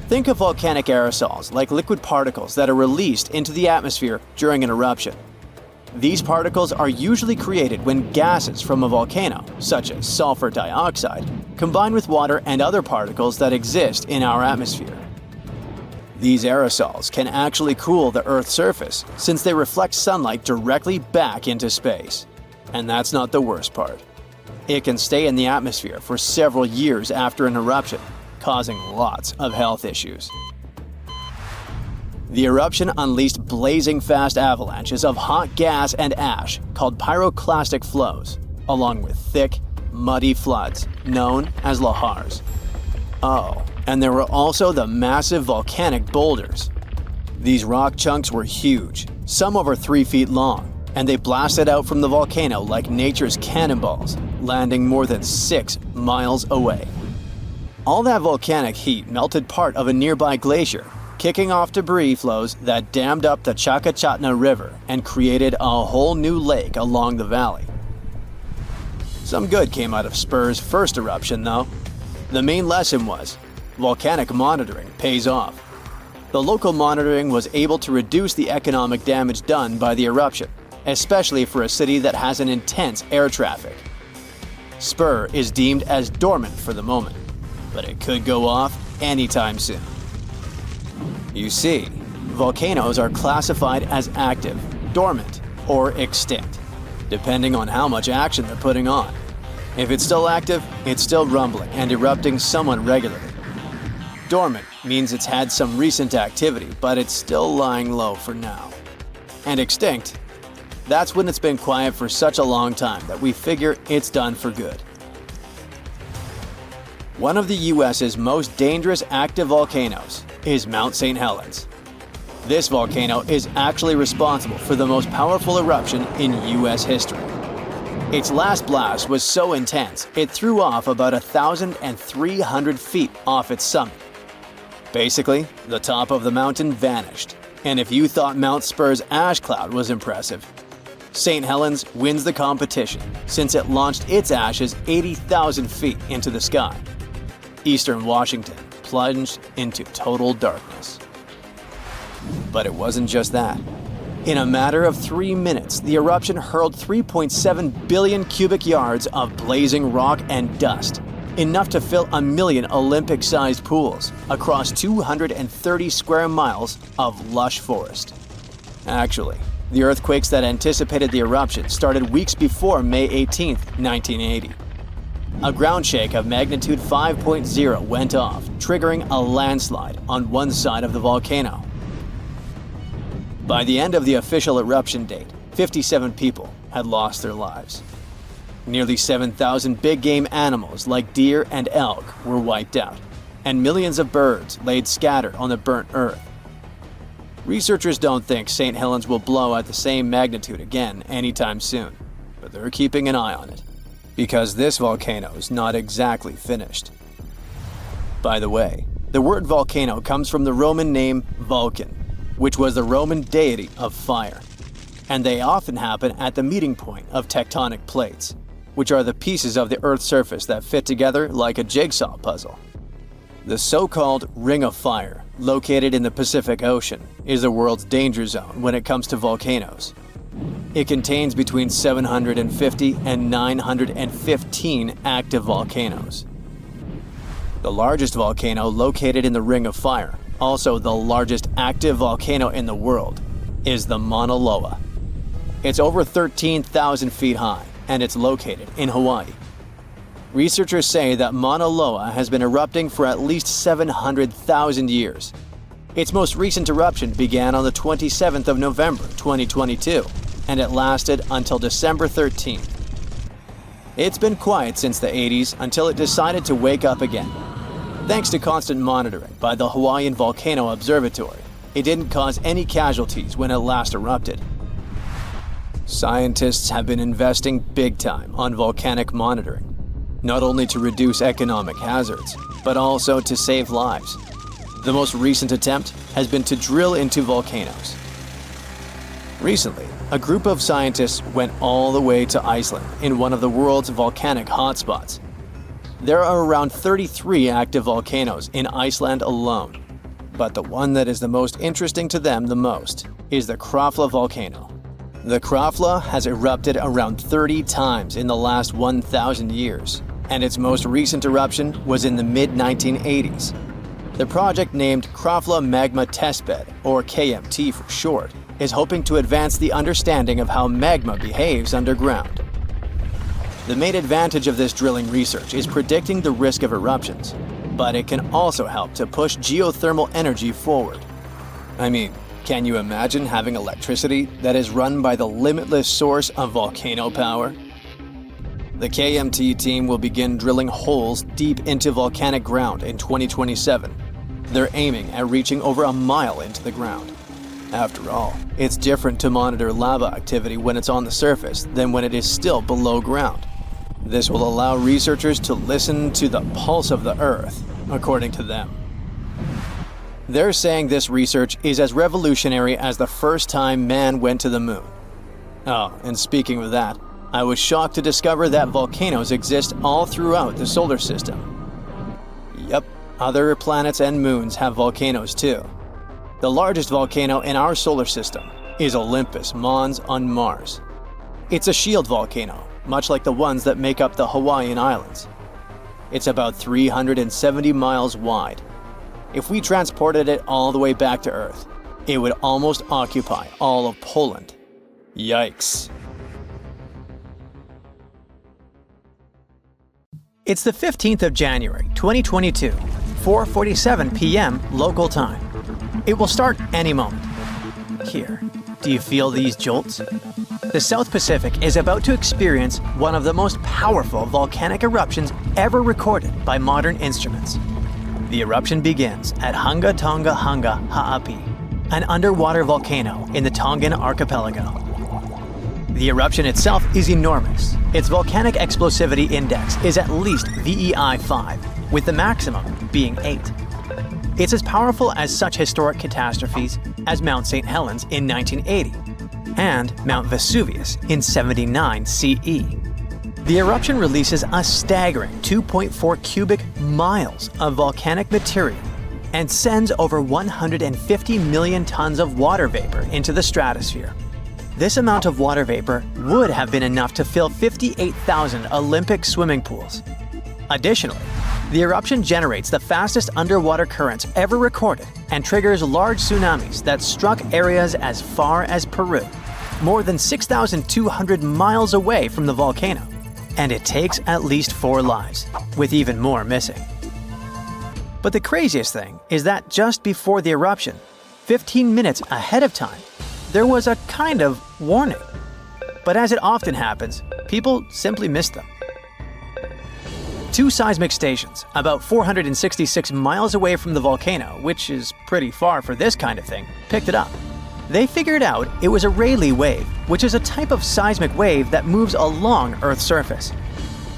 Think of volcanic aerosols like liquid particles that are released into the atmosphere during an eruption. These particles are usually created when gases from a volcano, such as sulfur dioxide, combine with water and other particles that exist in our atmosphere. These aerosols can actually cool the Earth's surface since they reflect sunlight directly back into space. And that's not the worst part. It can stay in the atmosphere for several years after an eruption, causing lots of health issues. The eruption unleashed blazing fast avalanches of hot gas and ash called pyroclastic flows, along with thick, muddy floods known as lahars. Oh, and there were also the massive volcanic boulders. These rock chunks were huge, some over 3 feet long, and they blasted out from the volcano like nature's cannonballs, landing more than 6 miles away. All that volcanic heat melted part of a nearby glacier, kicking off debris flows that dammed up the Chakachatna River and created a whole new lake along the valley. Some good came out of Spur's first eruption, though. The main lesson was, volcanic monitoring pays off. The local monitoring was able to reduce the economic damage done by the eruption, especially for a city that has an intense air traffic. Spur is deemed as dormant for the moment, but it could go off anytime soon. You see, volcanoes are classified as active, dormant, or extinct, depending on how much action they're putting on. If it's still active, it's still rumbling and erupting somewhat regularly. Dormant means it's had some recent activity, but it's still lying low for now. And extinct, that's when it's been quiet for such a long time that we figure it's done for good. One of the US's most dangerous active volcanoes is Mount St. Helens. This volcano is actually responsible for the most powerful eruption in US history. Its last blast was so intense, it threw off about 1,300 feet off its summit. Basically, the top of the mountain vanished, and if you thought Mount Spur's ash cloud was impressive, St. Helens wins the competition since it launched its ashes 80,000 feet into the sky. Eastern Washington plunged into total darkness. But it wasn't just that. In a matter of 3 minutes, the eruption hurled 3.7 billion cubic yards of blazing rock and dust, enough to fill 1 million Olympic-sized pools across 230 square miles of lush forest. Actually, the earthquakes that anticipated the eruption started weeks before May 18, 1980. A ground shake of magnitude 5.0 went off, triggering a landslide on one side of the volcano. By the end of the official eruption date, 57 people had lost their lives. Nearly 7,000 big game animals like deer and elk were wiped out, and millions of birds laid scattered on the burnt earth. Researchers don't think St. Helens will blow at the same magnitude again anytime soon, but they're keeping an eye on it, because this volcano is not exactly finished. By the way, the word volcano comes from the Roman name Vulcan, which was the Roman deity of fire, and they often happen at the meeting point of tectonic plates, which are the pieces of the Earth's surface that fit together like a jigsaw puzzle. The so-called Ring of Fire, located in the Pacific Ocean, is the world's danger zone when it comes to volcanoes. It contains between 750 and 915 active volcanoes. The largest volcano located in the Ring of Fire, also the largest active volcano in the world, is the Mauna Loa. It's over 13,000 feet high, and it's located in Hawaii. Researchers say that Mauna Loa has been erupting for at least 700,000 years. Its most recent eruption began on the 27th of November 2022, and it lasted until December 13th. It's been quiet since the 80s until it decided to wake up again. Thanks to constant monitoring by the Hawaiian Volcano Observatory, it didn't cause any casualties when it last erupted. Scientists have been investing big time on volcanic monitoring, not only to reduce economic hazards, but also to save lives. The most recent attempt has been to drill into volcanoes. Recently, a group of scientists went all the way to Iceland in one of the world's volcanic hotspots. There are around 33 active volcanoes in Iceland alone, but the one that is the most interesting to them the most is the Krafla volcano. The Krafla has erupted around 30 times in the last 1,000 years, and its most recent eruption was in the mid-1980s. The project named Krafla Magma Testbed, or KMT for short, is hoping to advance the understanding of how magma behaves underground. The main advantage of this drilling research is predicting the risk of eruptions, but it can also help to push geothermal energy forward. I mean, can you imagine having electricity that is run by the limitless source of volcano power? The KMT team will begin drilling holes deep into volcanic ground in 2027. They're aiming at reaching over a mile into the ground. After all, it's different to monitor lava activity when it's on the surface than when it is still below ground. This will allow researchers to listen to the pulse of the Earth, according to them. They're saying this research is as revolutionary as the first time man went to the moon. Oh, and speaking of that, I was shocked to discover that volcanoes exist all throughout the solar system. Yep, other planets and moons have volcanoes too. The largest volcano in our solar system is Olympus Mons on Mars. It's a shield volcano, much like the ones that make up the Hawaiian Islands. It's about 370 miles wide. If we transported it all the way back to Earth, it would almost occupy all of Poland. Yikes. It's the 15th of January, 2022, 4:47 p.m. local time. It will start any moment. Here, do you feel these jolts? The South Pacific is about to experience one of the most powerful volcanic eruptions ever recorded by modern instruments. The eruption begins at Hunga Tonga Hunga Ha'api, an underwater volcano in the Tongan archipelago. The eruption itself is enormous. Its volcanic explosivity index is at least VEI 5, with the maximum being 8. It's as powerful as such historic catastrophes as Mount St. Helens in 1980 and Mount Vesuvius in 79 CE. The eruption releases a staggering 2.4 cubic miles of volcanic material and sends over 150 million tons of water vapor into the stratosphere. This amount of water vapor would have been enough to fill 58,000 Olympic swimming pools. Additionally, the eruption generates the fastest underwater currents ever recorded and triggers large tsunamis that struck areas as far as Peru, more than 6,200 miles away from the volcano. And it takes at least 4 lives, with even more missing. But the craziest thing is that just before the eruption, 15 minutes ahead of time, there was a kind of warning. But as it often happens, people simply missed them. 2 seismic stations, about 466 miles away from the volcano, which is pretty far for this kind of thing, picked it up. They figured out it was a Rayleigh wave, which is a type of seismic wave that moves along Earth's surface.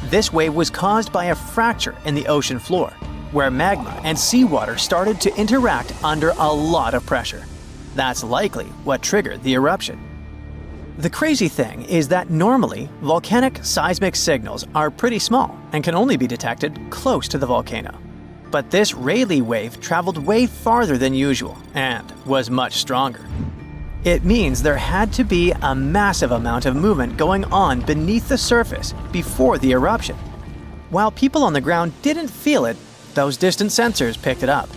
This wave was caused by a fracture in the ocean floor, where magma and seawater started to interact under a lot of pressure. That's likely what triggered the eruption. The crazy thing is that normally, volcanic seismic signals are pretty small and can only be detected close to the volcano. But this Rayleigh wave traveled way farther than usual and was much stronger. It means there had to be a massive amount of movement going on beneath the surface before the eruption. While people on the ground didn't feel it, those distant sensors picked it up.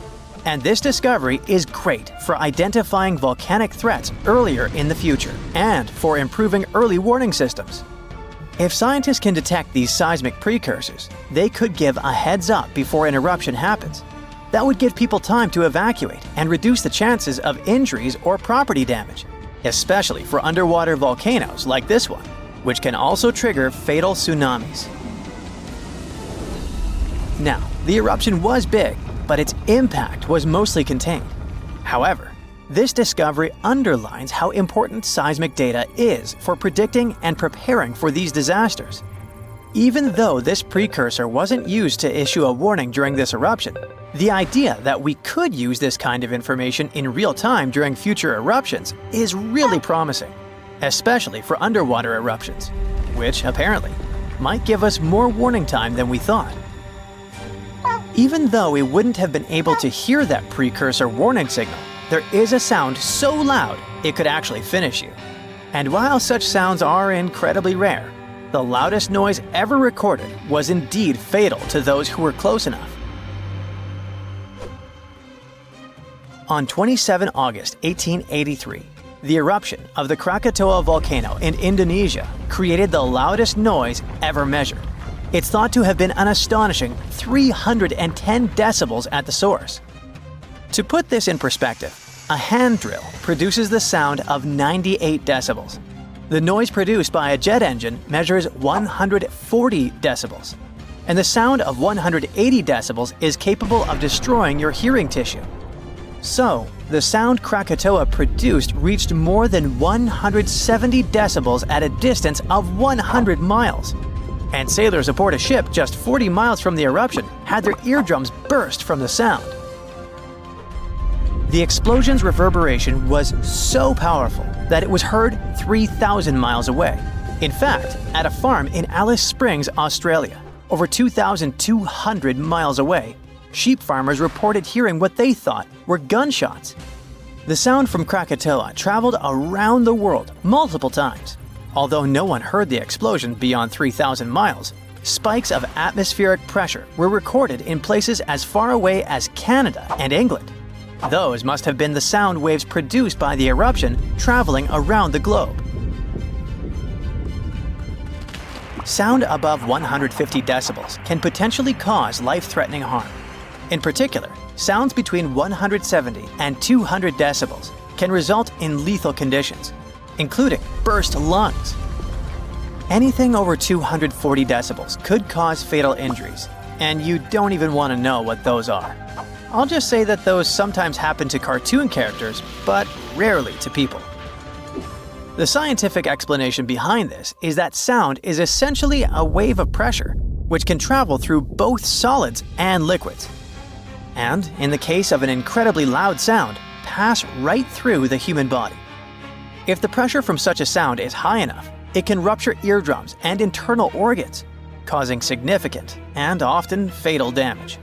And this discovery is great for identifying volcanic threats earlier in the future and for improving early warning systems. If scientists can detect these seismic precursors, they could give a heads up before an eruption happens. That would give people time to evacuate and reduce the chances of injuries or property damage, especially for underwater volcanoes like this one, which can also trigger fatal tsunamis. Now, the eruption was big, but its impact was mostly contained. However, This discovery underlines how important seismic data is for predicting and preparing for these disasters. Even though this precursor wasn't used to issue a warning during this eruption, the idea that we could use this kind of information in real time during future eruptions is really promising, especially for underwater eruptions, which apparently might give us more warning time than we thought. Even though we wouldn't have been able to hear that precursor warning signal, there is a sound so loud it could actually finish you. And while such sounds are incredibly rare, the loudest noise ever recorded was indeed fatal to those who were close enough. On 27 August 1883, the eruption of the Krakatoa volcano in Indonesia created the loudest noise ever measured. It's thought to have been an astonishing 310 decibels at the source. To put this in perspective, a hand drill produces the sound of 98 decibels. The noise produced by a jet engine measures 140 decibels, and the sound of 180 decibels is capable of destroying your hearing tissue. So, the sound Krakatoa produced reached more than 170 decibels at a distance of 100 miles. And sailors aboard a ship just 40 miles from the eruption had their eardrums burst from the sound. The explosion's reverberation was so powerful that it was heard 3,000 miles away. In fact, at a farm in Alice Springs, Australia, over 2,200 miles away, sheep farmers reported hearing what they thought were gunshots. The sound from Krakatoa traveled around the world multiple times. Although no one heard the explosion beyond 3,000 miles, spikes of atmospheric pressure were recorded in places as far away as Canada and England. Those must have been the sound waves produced by the eruption traveling around the globe. Sound above 150 decibels can potentially cause life-threatening harm. In particular, sounds between 170 and 200 decibels can result in lethal conditions, including burst lungs. Anything over 240 decibels could cause fatal injuries, and you don't even want to know what those are. I'll just say that those sometimes happen to cartoon characters, but rarely to people. The scientific explanation behind this is that sound is essentially a wave of pressure, which can travel through both solids and liquids. And, in the case of an incredibly loud sound, pass right through the human body. If the pressure from such a sound is high enough, it can rupture eardrums and internal organs, causing significant and often fatal damage.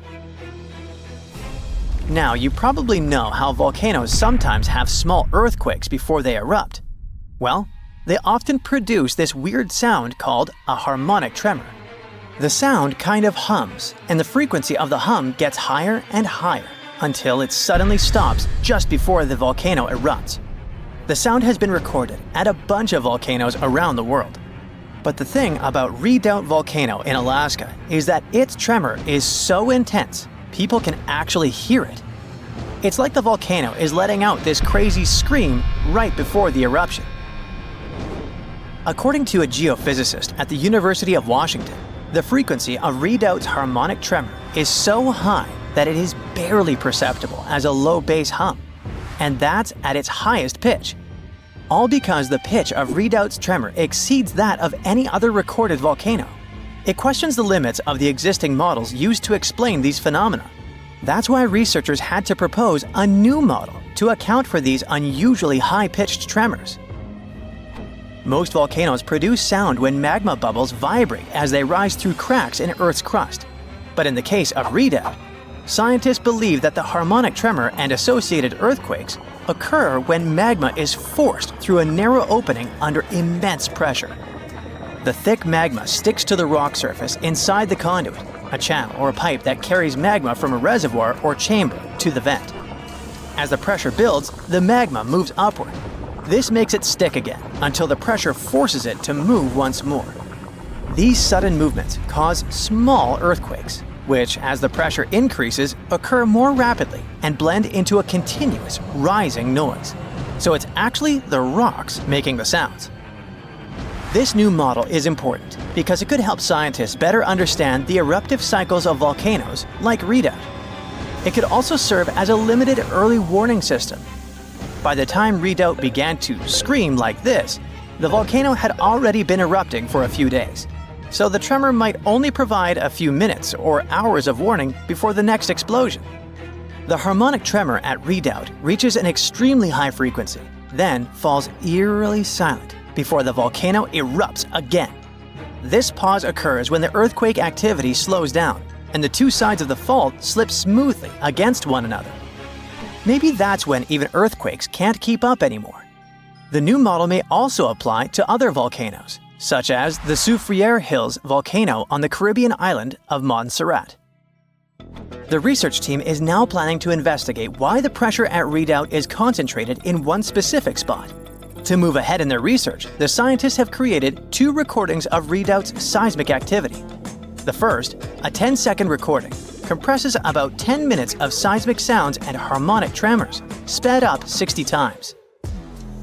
Now, you probably know how volcanoes sometimes have small earthquakes before they erupt. Well, they often produce this weird sound called a harmonic tremor. The sound kind of hums, and the frequency of the hum gets higher and higher until it suddenly stops just before the volcano erupts. The sound has been recorded at a bunch of volcanoes around the world. But the thing about Redoubt Volcano in Alaska is that its tremor is so intense, people can actually hear it. It's like the volcano is letting out this crazy scream right before the eruption. According to a geophysicist at the University of Washington, the frequency of Redoubt's harmonic tremor is so high that it is barely perceptible as a low bass hum, and that's at its highest pitch. All because the pitch of Redoubt's tremor exceeds that of any other recorded volcano. It questions the limits of the existing models used to explain these phenomena. That's why researchers had to propose a new model to account for these unusually high-pitched tremors. Most volcanoes produce sound when magma bubbles vibrate as they rise through cracks in Earth's crust. But in the case of Redoubt, scientists believe that the harmonic tremor and associated earthquakes occur when magma is forced through a narrow opening under immense pressure. The thick magma sticks to the rock surface inside the conduit, a channel or a pipe that carries magma from a reservoir or chamber to the vent. As the pressure builds, the magma moves upward. This makes it stick again until the pressure forces it to move once more. These sudden movements cause small earthquakes, which, as the pressure increases, occur more rapidly and blend into a continuous rising noise. So it's actually the rocks making the sounds. This new model is important because it could help scientists better understand the eruptive cycles of volcanoes like Redoubt. It could also serve as a limited early warning system. By the time Redoubt began to scream like this, the volcano had already been erupting for a few days. So the tremor might only provide a few minutes or hours of warning before the next explosion. The harmonic tremor at Redoubt reaches an extremely high frequency, then falls eerily silent before the volcano erupts again. This pause occurs when the earthquake activity slows down and the two sides of the fault slip smoothly against one another. Maybe that's when even earthquakes can't keep up anymore. The new model may also apply to other volcanoes, such as the Soufriere Hills volcano on the Caribbean island of Montserrat. The research team is now planning to investigate why the pressure at Redoubt is concentrated in one specific spot. To move ahead in their research, the scientists have created 2 recordings of Redoubt's seismic activity. The first, a 10-second recording, compresses about 10 minutes of seismic sounds and harmonic tremors, sped up 60 times.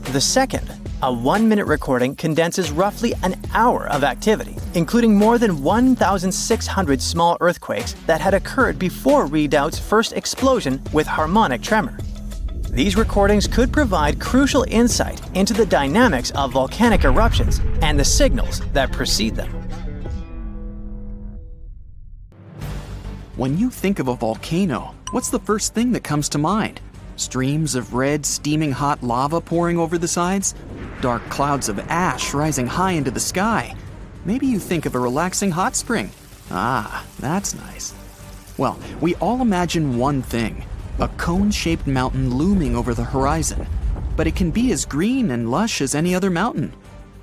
The second, a 1-minute recording, condenses roughly an hour of activity, including more than 1,600 small earthquakes that had occurred before Redoubt's first explosion with harmonic tremor. These recordings could provide crucial insight into the dynamics of volcanic eruptions and the signals that precede them. When you think of a volcano, what's the first thing that comes to mind? Streams of red, steaming hot lava pouring over the sides? Dark clouds of ash rising high into the sky? Maybe you think of a relaxing hot spring. Ah, that's nice. Well, we all imagine one thing, a cone-shaped mountain looming over the horizon. But it can be as green and lush as any other mountain.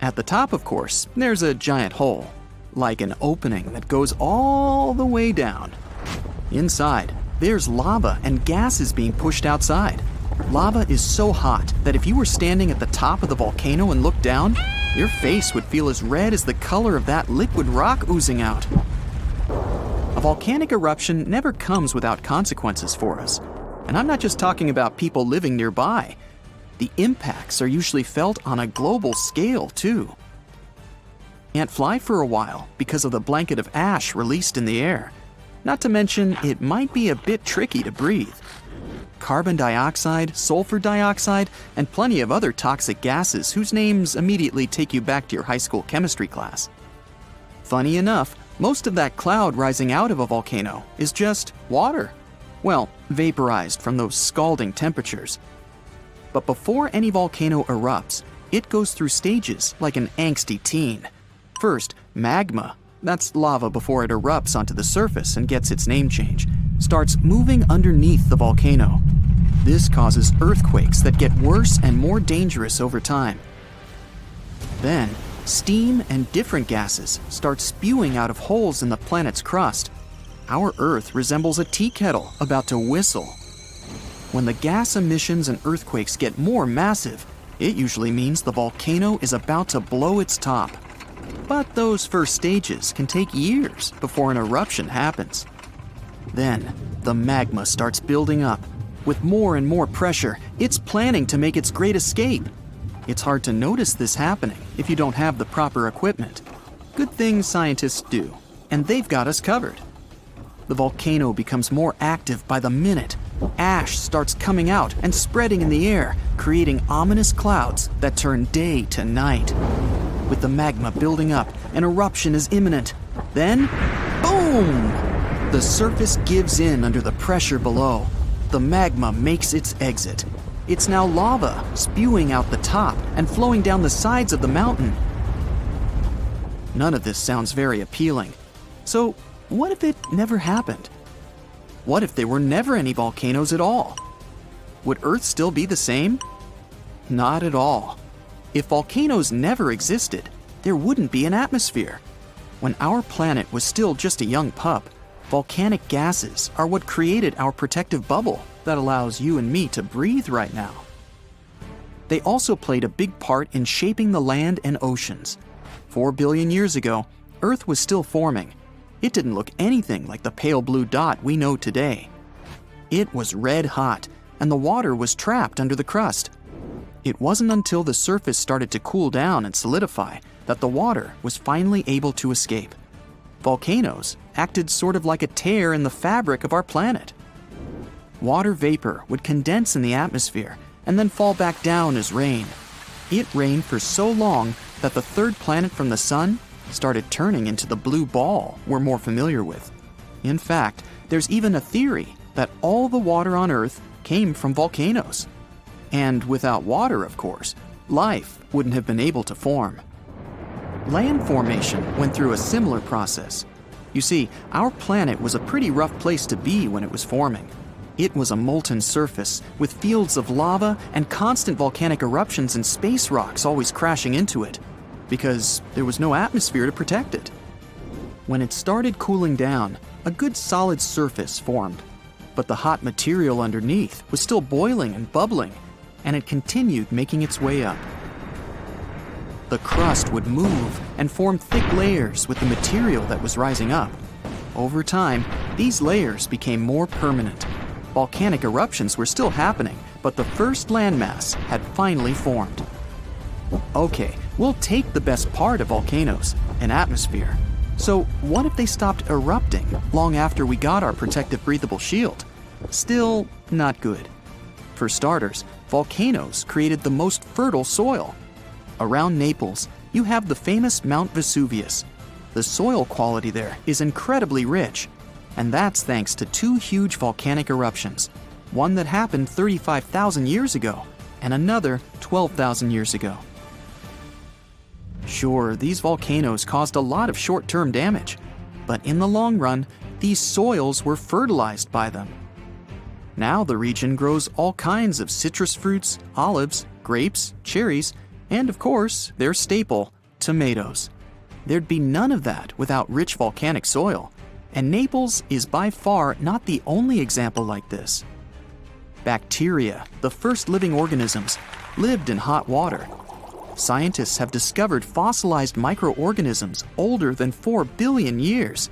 At the top, of course, there's a giant hole, like an opening that goes all the way down. Inside, there's lava and gases being pushed outside. Lava is so hot that if you were standing at the top of the volcano and looked down, your face would feel as red as the color of that liquid rock oozing out. A volcanic eruption never comes without consequences for us. And I'm not just talking about people living nearby. The impacts are usually felt on a global scale, too. Can't fly for a while because of the blanket of ash released in the air. Not to mention, it might be a bit tricky to breathe. Carbon dioxide, sulfur dioxide, and plenty of other toxic gases whose names immediately take you back to your high school chemistry class. Funny enough, most of that cloud rising out of a volcano is just water. Well, vaporized from those scalding temperatures. But before any volcano erupts, it goes through stages like an angsty teen. First, magma, that's lava before it erupts onto the surface and gets its name change, starts moving underneath the volcano. This causes earthquakes that get worse and more dangerous over time. Then, steam and different gases start spewing out of holes in the planet's crust. Our Earth resembles a tea kettle about to whistle. When the gas emissions and earthquakes get more massive, it usually means the volcano is about to blow its top. But those first stages can take years before an eruption happens. Then, the magma starts building up. With more and more pressure, it's planning to make its great escape. It's hard to notice this happening if you don't have the proper equipment. Good things scientists do, and they've got us covered. The volcano becomes more active by the minute. Ash starts coming out and spreading in the air, creating ominous clouds that turn day to night. With the magma building up, an eruption is imminent. Then, boom! The surface gives in under the pressure below. The magma makes its exit. It's now lava, spewing out the top and flowing down the sides of the mountain. None of this sounds very appealing. So, what if it never happened? What if there were never any volcanoes at all? Would Earth still be the same? Not at all. If volcanoes never existed, there wouldn't be an atmosphere. When our planet was still just a young pup, volcanic gases are what created our protective bubble that allows you and me to breathe right now. They also played a big part in shaping the land and oceans. 4 billion years ago, Earth was still forming. It didn't look anything like the pale blue dot we know today. It was red hot, and the water was trapped under the crust. It wasn't until the surface started to cool down and solidify that the water was finally able to escape. Volcanoes acted sort of like a tear in the fabric of our planet. Water vapor would condense in the atmosphere, and then fall back down as rain. It rained for so long that the third planet from the sun started turning into the blue ball we're more familiar with. In fact, there's even a theory that all the water on Earth came from volcanoes. And without water, of course, life wouldn't have been able to form. Land formation went through a similar process. You see, our planet was a pretty rough place to be when it was forming. It was a molten surface with fields of lava and constant volcanic eruptions and space rocks always crashing into it, because there was no atmosphere to protect it. When it started cooling down, a good solid surface formed, but the hot material underneath was still boiling and bubbling, and it continued making its way up. The crust would move and form thick layers with the material that was rising up. Over time, these layers became more permanent. Volcanic eruptions were still happening, but the first landmass had finally formed. Okay, we'll take the best part of volcanoes, an atmosphere. So what if they stopped erupting long after we got our protective breathable shield? Still not good. For starters, volcanoes created the most fertile soil. Around Naples, you have the famous Mount Vesuvius. The soil quality there is incredibly rich, and that's thanks to two huge volcanic eruptions, one that happened 35,000 years ago and another 12,000 years ago. Sure, these volcanoes caused a lot of short-term damage, but in the long run, these soils were fertilized by them. Now the region grows all kinds of citrus fruits, olives, grapes, cherries, and of course, their staple, tomatoes. There'd be none of that without rich volcanic soil, and Naples is by far not the only example like this. Bacteria, the first living organisms, lived in hot water. Scientists have discovered fossilized microorganisms older than 4 billion years.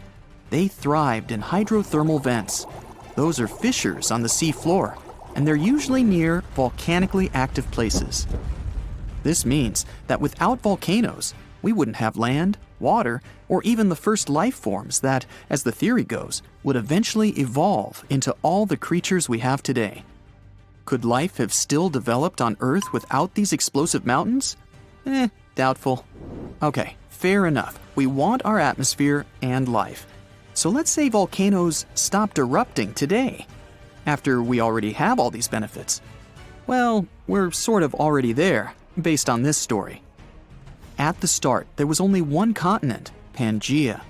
They thrived in hydrothermal vents. Those are fissures on the sea floor, and they're usually near volcanically active places. This means that without volcanoes, we wouldn't have land, water, or even the first life forms that, as the theory goes, would eventually evolve into all the creatures we have today. Could life have still developed on Earth without these explosive mountains? Doubtful. Okay, fair enough. We want our atmosphere and life. So let's say volcanoes stopped erupting today, after we already have all these benefits. Well, we're sort of already there, based on this story. At the start, there was only one continent, Pangaea.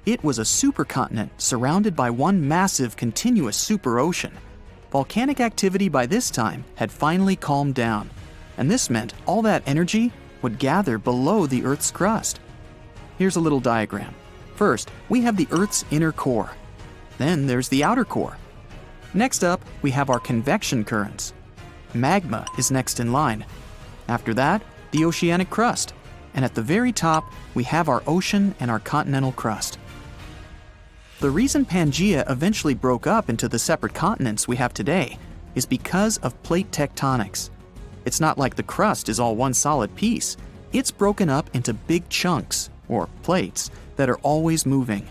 It was a supercontinent surrounded by one massive continuous superocean. Volcanic activity by this time had finally calmed down, and this meant all that energy would gather below the Earth's crust. Here's a little diagram. First, we have the Earth's inner core. Then there's the outer core. Next up, we have our convection currents. Magma is next in line. After that, the oceanic crust. And at the very top, we have our ocean and our continental crust. The reason Pangaea eventually broke up into the separate continents we have today is because of plate tectonics. It's not like the crust is all one solid piece. It's broken up into big chunks, or plates, that are always moving.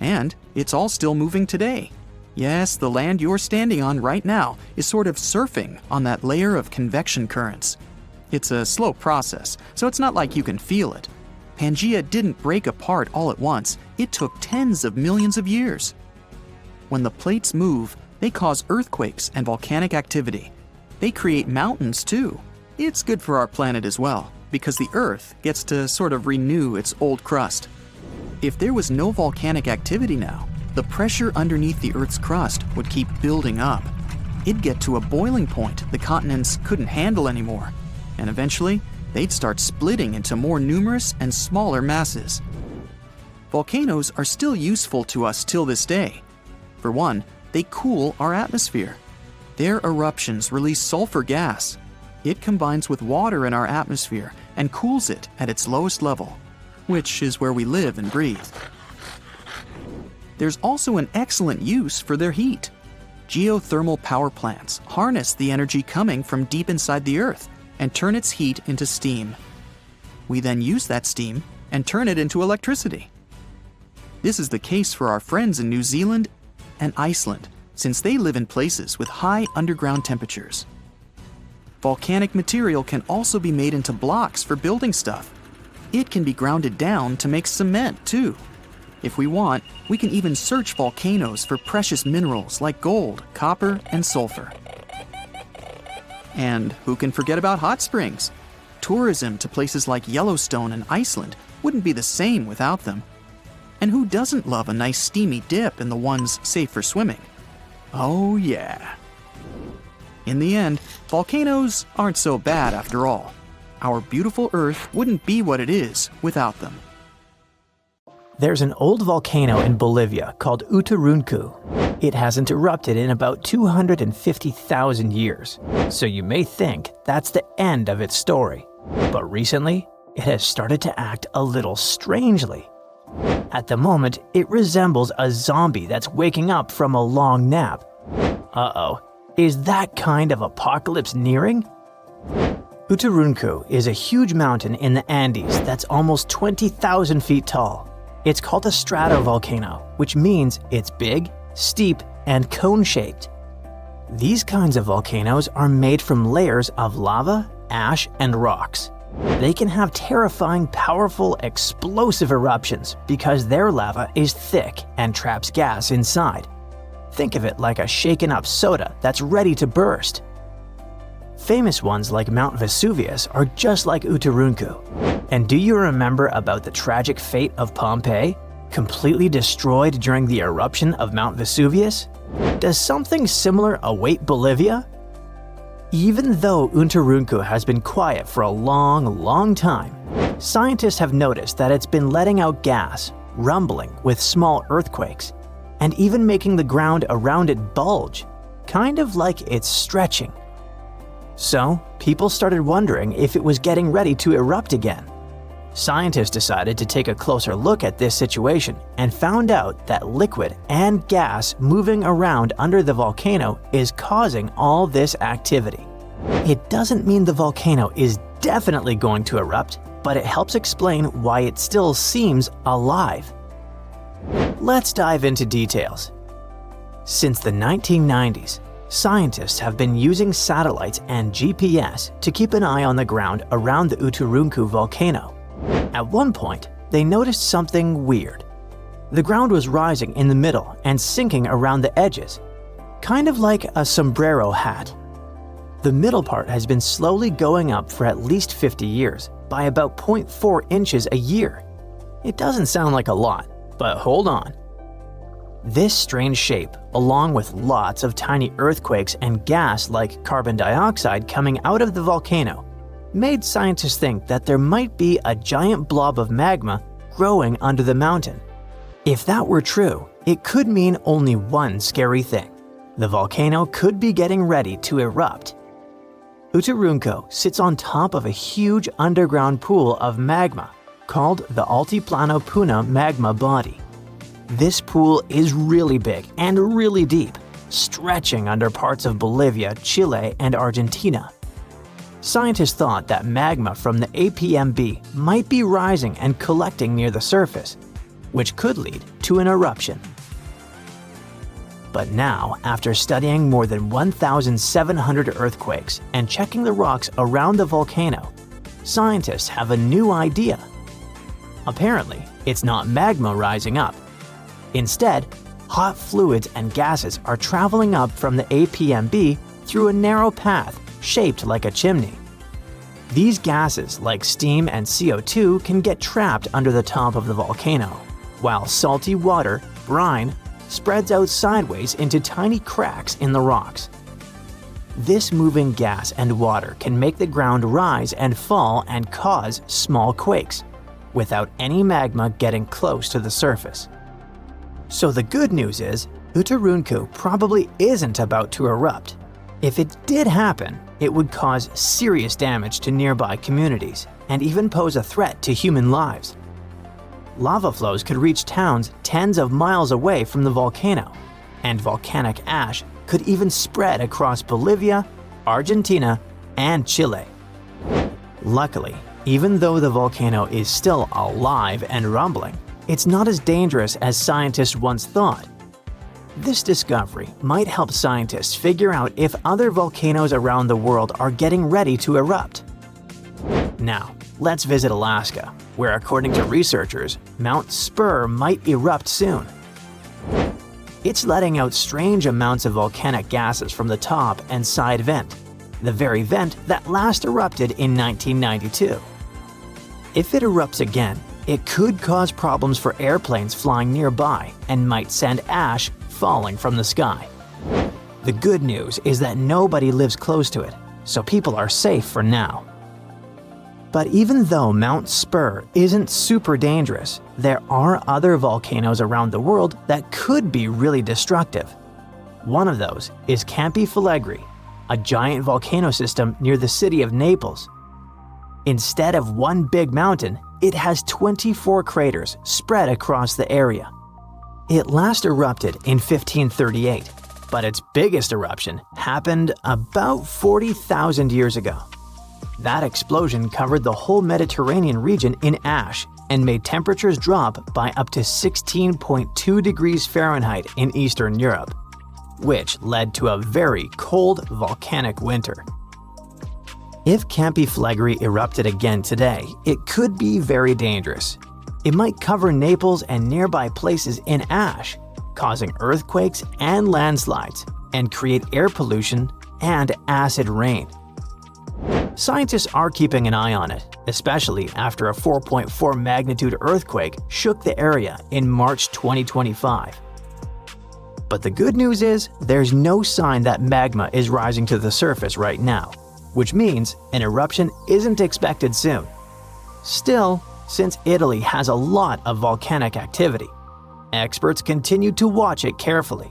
And it's all still moving today. Yes, the land you're standing on right now is sort of surfing on that layer of convection currents. It's a slow process, so it's not like you can feel it. Pangaea didn't break apart all at once. It took tens of millions of years. When the plates move, they cause earthquakes and volcanic activity. They create mountains too. It's good for our planet as well, because the Earth gets to sort of renew its old crust. If there was no volcanic activity now, the pressure underneath the Earth's crust would keep building up. It'd get to a boiling point the continents couldn't handle anymore, and eventually, they'd start splitting into more numerous and smaller masses. Volcanoes are still useful to us till this day. For one, they cool our atmosphere. Their eruptions release sulfur gas. It combines with water in our atmosphere and cools it at its lowest level, which is where we live and breathe. There's also an excellent use for their heat. Geothermal power plants harness the energy coming from deep inside the Earth and turn its heat into steam. We then use that steam and turn it into electricity. This is the case for our friends in New Zealand and Iceland, since they live in places with high underground temperatures. volcanic material can also be made into blocks for building stuff. It can be grounded down to make cement, too. If we want, we can even search volcanoes for precious minerals like gold, copper, and sulfur. And who can forget about hot springs? Tourism to places like Yellowstone and Iceland wouldn't be the same without them. And who doesn't love a nice steamy dip in the ones safe for swimming? Oh yeah. In the end, volcanoes aren't so bad after all. Our beautiful Earth wouldn't be what it is without them. There's an old volcano in Bolivia called Uturuncu. It hasn't erupted in about 250,000 years, so you may think that's the end of its story. But recently, it has started to act a little strangely. At the moment, it resembles a zombie that's waking up from a long nap. Uh-oh, is that kind of apocalypse nearing? Uturuncu is a huge mountain in the Andes that's almost 20,000 feet tall. It's called a stratovolcano, which means it's big, steep, and cone-shaped. These kinds of volcanoes are made from layers of lava, ash, and rocks. They can have terrifying, powerful, explosive eruptions because their lava is thick and traps gas inside. Think of it like a shaken-up soda that's ready to burst. Famous ones like Mount Vesuvius are just like Uturuncu. And do you remember about the tragic fate of Pompeii, completely destroyed during the eruption of Mount Vesuvius? Does something similar await Bolivia? Even though Uturuncu has been quiet for a long time, scientists have noticed that it's been letting out gas, rumbling with small earthquakes, and even making the ground around it bulge, kind of like it's stretching. So, people started wondering if it was getting ready to erupt again. Scientists decided to take a closer look at this situation and found out that liquid and gas moving around under the volcano is causing all this activity. It doesn't mean the volcano is definitely going to erupt, but it helps explain why it still seems alive. Let's dive into details. Since the 1990s, scientists have been using satellites and GPS to keep an eye on the ground around the Uturuncu volcano. At one point, they noticed something weird. The ground was rising in the middle and sinking around the edges, kind of like a sombrero hat. The middle part has been slowly going up for at least 50 years, by about 0.4 inches a year. It doesn't sound like a lot, but hold on. This strange shape, along with lots of tiny earthquakes and gas like carbon dioxide coming out of the volcano, made scientists think that there might be a giant blob of magma growing under the mountain. If that were true, it could mean only one scary thing. The volcano could be getting ready to erupt. Uturuncu sits on top of a huge underground pool of magma called the Altiplano Puna magma body. This pool is really big and really deep, stretching under parts of Bolivia, Chile, and Argentina. Scientists thought that magma from the APMB might be rising and collecting near the surface, which could lead to an eruption. But now, after studying more than 1,700 earthquakes and checking the rocks around the volcano, scientists have a new idea. Apparently, it's not magma rising up. Instead, hot fluids and gases are traveling up from the APMB through a narrow path shaped like a chimney. These gases, like steam and CO2, can get trapped under the top of the volcano, while salty water, brine, spreads out sideways into tiny cracks in the rocks. This moving gas and water can make the ground rise and fall and cause small quakes, without any magma getting close to the surface. So the good news is, Uturuncu probably isn't about to erupt. If it did happen, it would cause serious damage to nearby communities and even pose a threat to human lives. Lava flows could reach towns tens of miles away from the volcano, and volcanic ash could even spread across Bolivia, Argentina, and Chile. Luckily, even though the volcano is still alive and rumbling, it's not as dangerous as scientists once thought. This discovery might help scientists figure out if other volcanoes around the world are getting ready to erupt. Now, let's visit Alaska, where according to researchers, Mount Spur might erupt soon. It's letting out strange amounts of volcanic gases from the top and side vent, the very vent that last erupted in 1992. If it erupts again, it could cause problems for airplanes flying nearby and might send ash falling from the sky. The good news is that nobody lives close to it, so people are safe for now. But even though Mount Spur isn't super dangerous, there are other volcanoes around the world that could be really destructive. One of those is Campi Flegrei, a giant volcano system near the city of Naples. Instead of one big mountain, it has 24 craters spread across the area. It last erupted in 1538, but its biggest eruption happened about 40,000 years ago. That explosion covered the whole Mediterranean region in ash and made temperatures drop by up to 16.2 degrees Fahrenheit in Eastern Europe, which led to a very cold volcanic winter. If Campi Flegrei erupted again today, it could be very dangerous. It might cover Naples and nearby places in ash, causing earthquakes and landslides, and create air pollution and acid rain. Scientists are keeping an eye on it, especially after a 4.4 magnitude earthquake shook the area in March 2025. But the good news is, there's no sign that magma is rising to the surface right now, which means an eruption isn't expected soon. Still, since Italy has a lot of volcanic activity, experts continue to watch it carefully.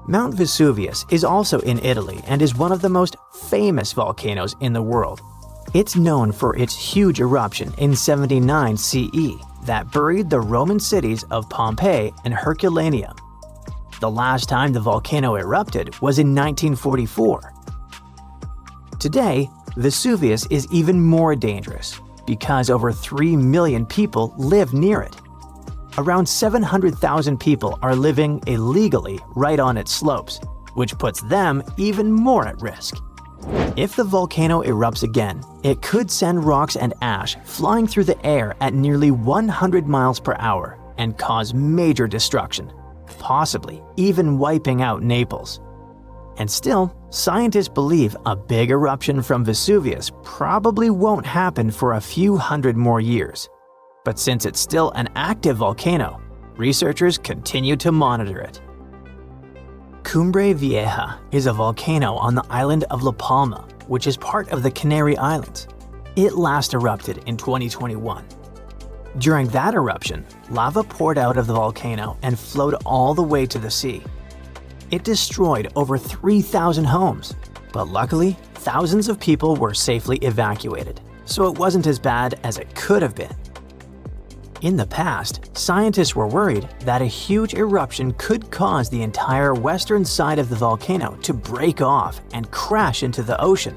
Mount Vesuvius is also in Italy and is one of the most famous volcanoes in the world. It's known for its huge eruption in 79 CE that buried the Roman cities of Pompeii and Herculaneum. The last time the volcano erupted was in 1944. Today, Vesuvius is even more dangerous because over 3 million people live near it. Around 700,000 people are living illegally right on its slopes, which puts them even more at risk. If the volcano erupts again, it could send rocks and ash flying through the air at nearly 100 miles per hour and cause major destruction, possibly even wiping out Naples. And still, scientists believe a big eruption from Vesuvius probably won't happen for a few hundred more years. But since it's still an active volcano, researchers continue to monitor it. Cumbre Vieja is a volcano on the island of La Palma, which is part of the Canary Islands. It last erupted in 2021. During that eruption, lava poured out of the volcano and flowed all the way to the sea. It destroyed over 3,000 homes, but luckily, thousands of people were safely evacuated, so it wasn't as bad as it could have been. In the past, scientists were worried that a huge eruption could cause the entire western side of the volcano to break off and crash into the ocean.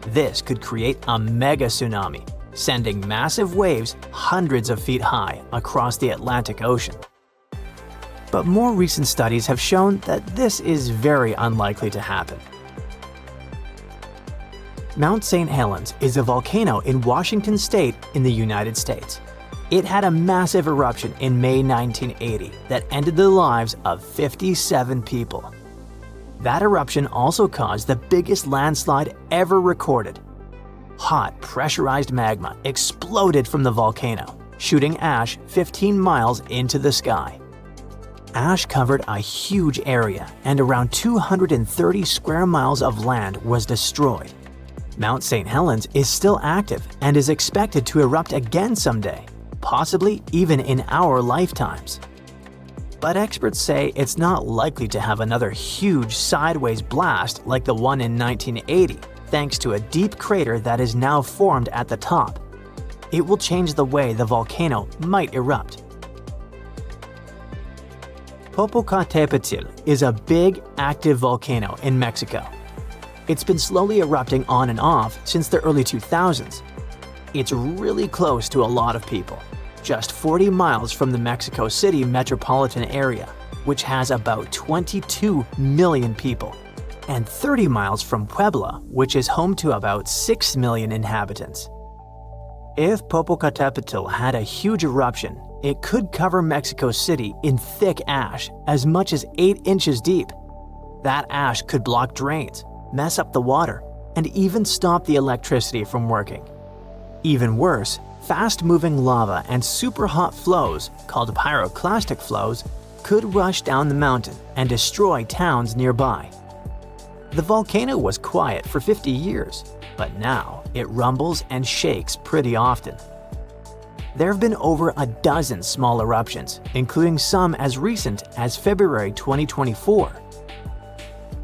This could create a mega tsunami, sending massive waves hundreds of feet high across the Atlantic Ocean. But more recent studies have shown that this is very unlikely to happen. Mount St. Helens is a volcano in Washington State in the United States. It had a massive eruption in May 1980 that ended the lives of 57 people. That eruption also caused the biggest landslide ever recorded. Hot, pressurized magma exploded from the volcano, shooting ash 15 miles into the sky. Ash covered a huge area, and around 230 square miles of land was destroyed. Mount St. Helens is still active and is expected to erupt again someday, possibly even in our lifetimes. But experts say it's not likely to have another huge sideways blast like the one in 1980, thanks to a deep crater that is now formed at the top. It will change the way the volcano might erupt. Popocatépetl is a big, active volcano in Mexico. It's been slowly erupting on and off since the early 2000s. It's really close to a lot of people. just 40 miles from the Mexico City metropolitan area, which has about 22 million people, and 30 miles from Puebla, which is home to about 6 million inhabitants. If Popocatépetl had a huge eruption, it could cover Mexico City in thick ash as much as 8 inches deep. That ash could block drains, mess up the water, and even stop the electricity from working. Even worse, fast-moving lava and super hot flows, called pyroclastic flows, could rush down the mountain and destroy towns nearby. The volcano was quiet for 50 years, but now it rumbles and shakes pretty often. There have been over a dozen small eruptions, including some as recent as February 2024.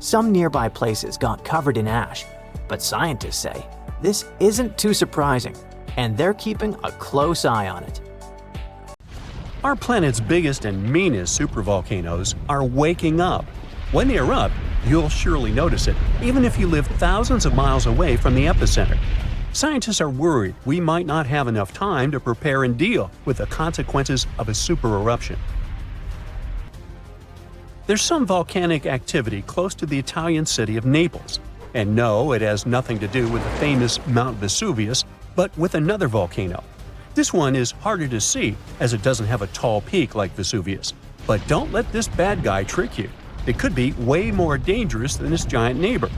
Some nearby places got covered in ash, but scientists say this isn't too surprising, and they're keeping a close eye on it. Our planet's biggest and meanest supervolcanoes are waking up. When they erupt, you'll surely notice it, even if you live thousands of miles away from the epicenter. Scientists are worried we might not have enough time to prepare and deal with the consequences of a supereruption. There's some volcanic activity close to the Italian city of Naples. And no, it has nothing to do with the famous Mount Vesuvius, but with another volcano. This one is harder to see as it doesn't have a tall peak like Vesuvius. But don't let this bad guy trick you. It could be way more dangerous than its giant neighbor.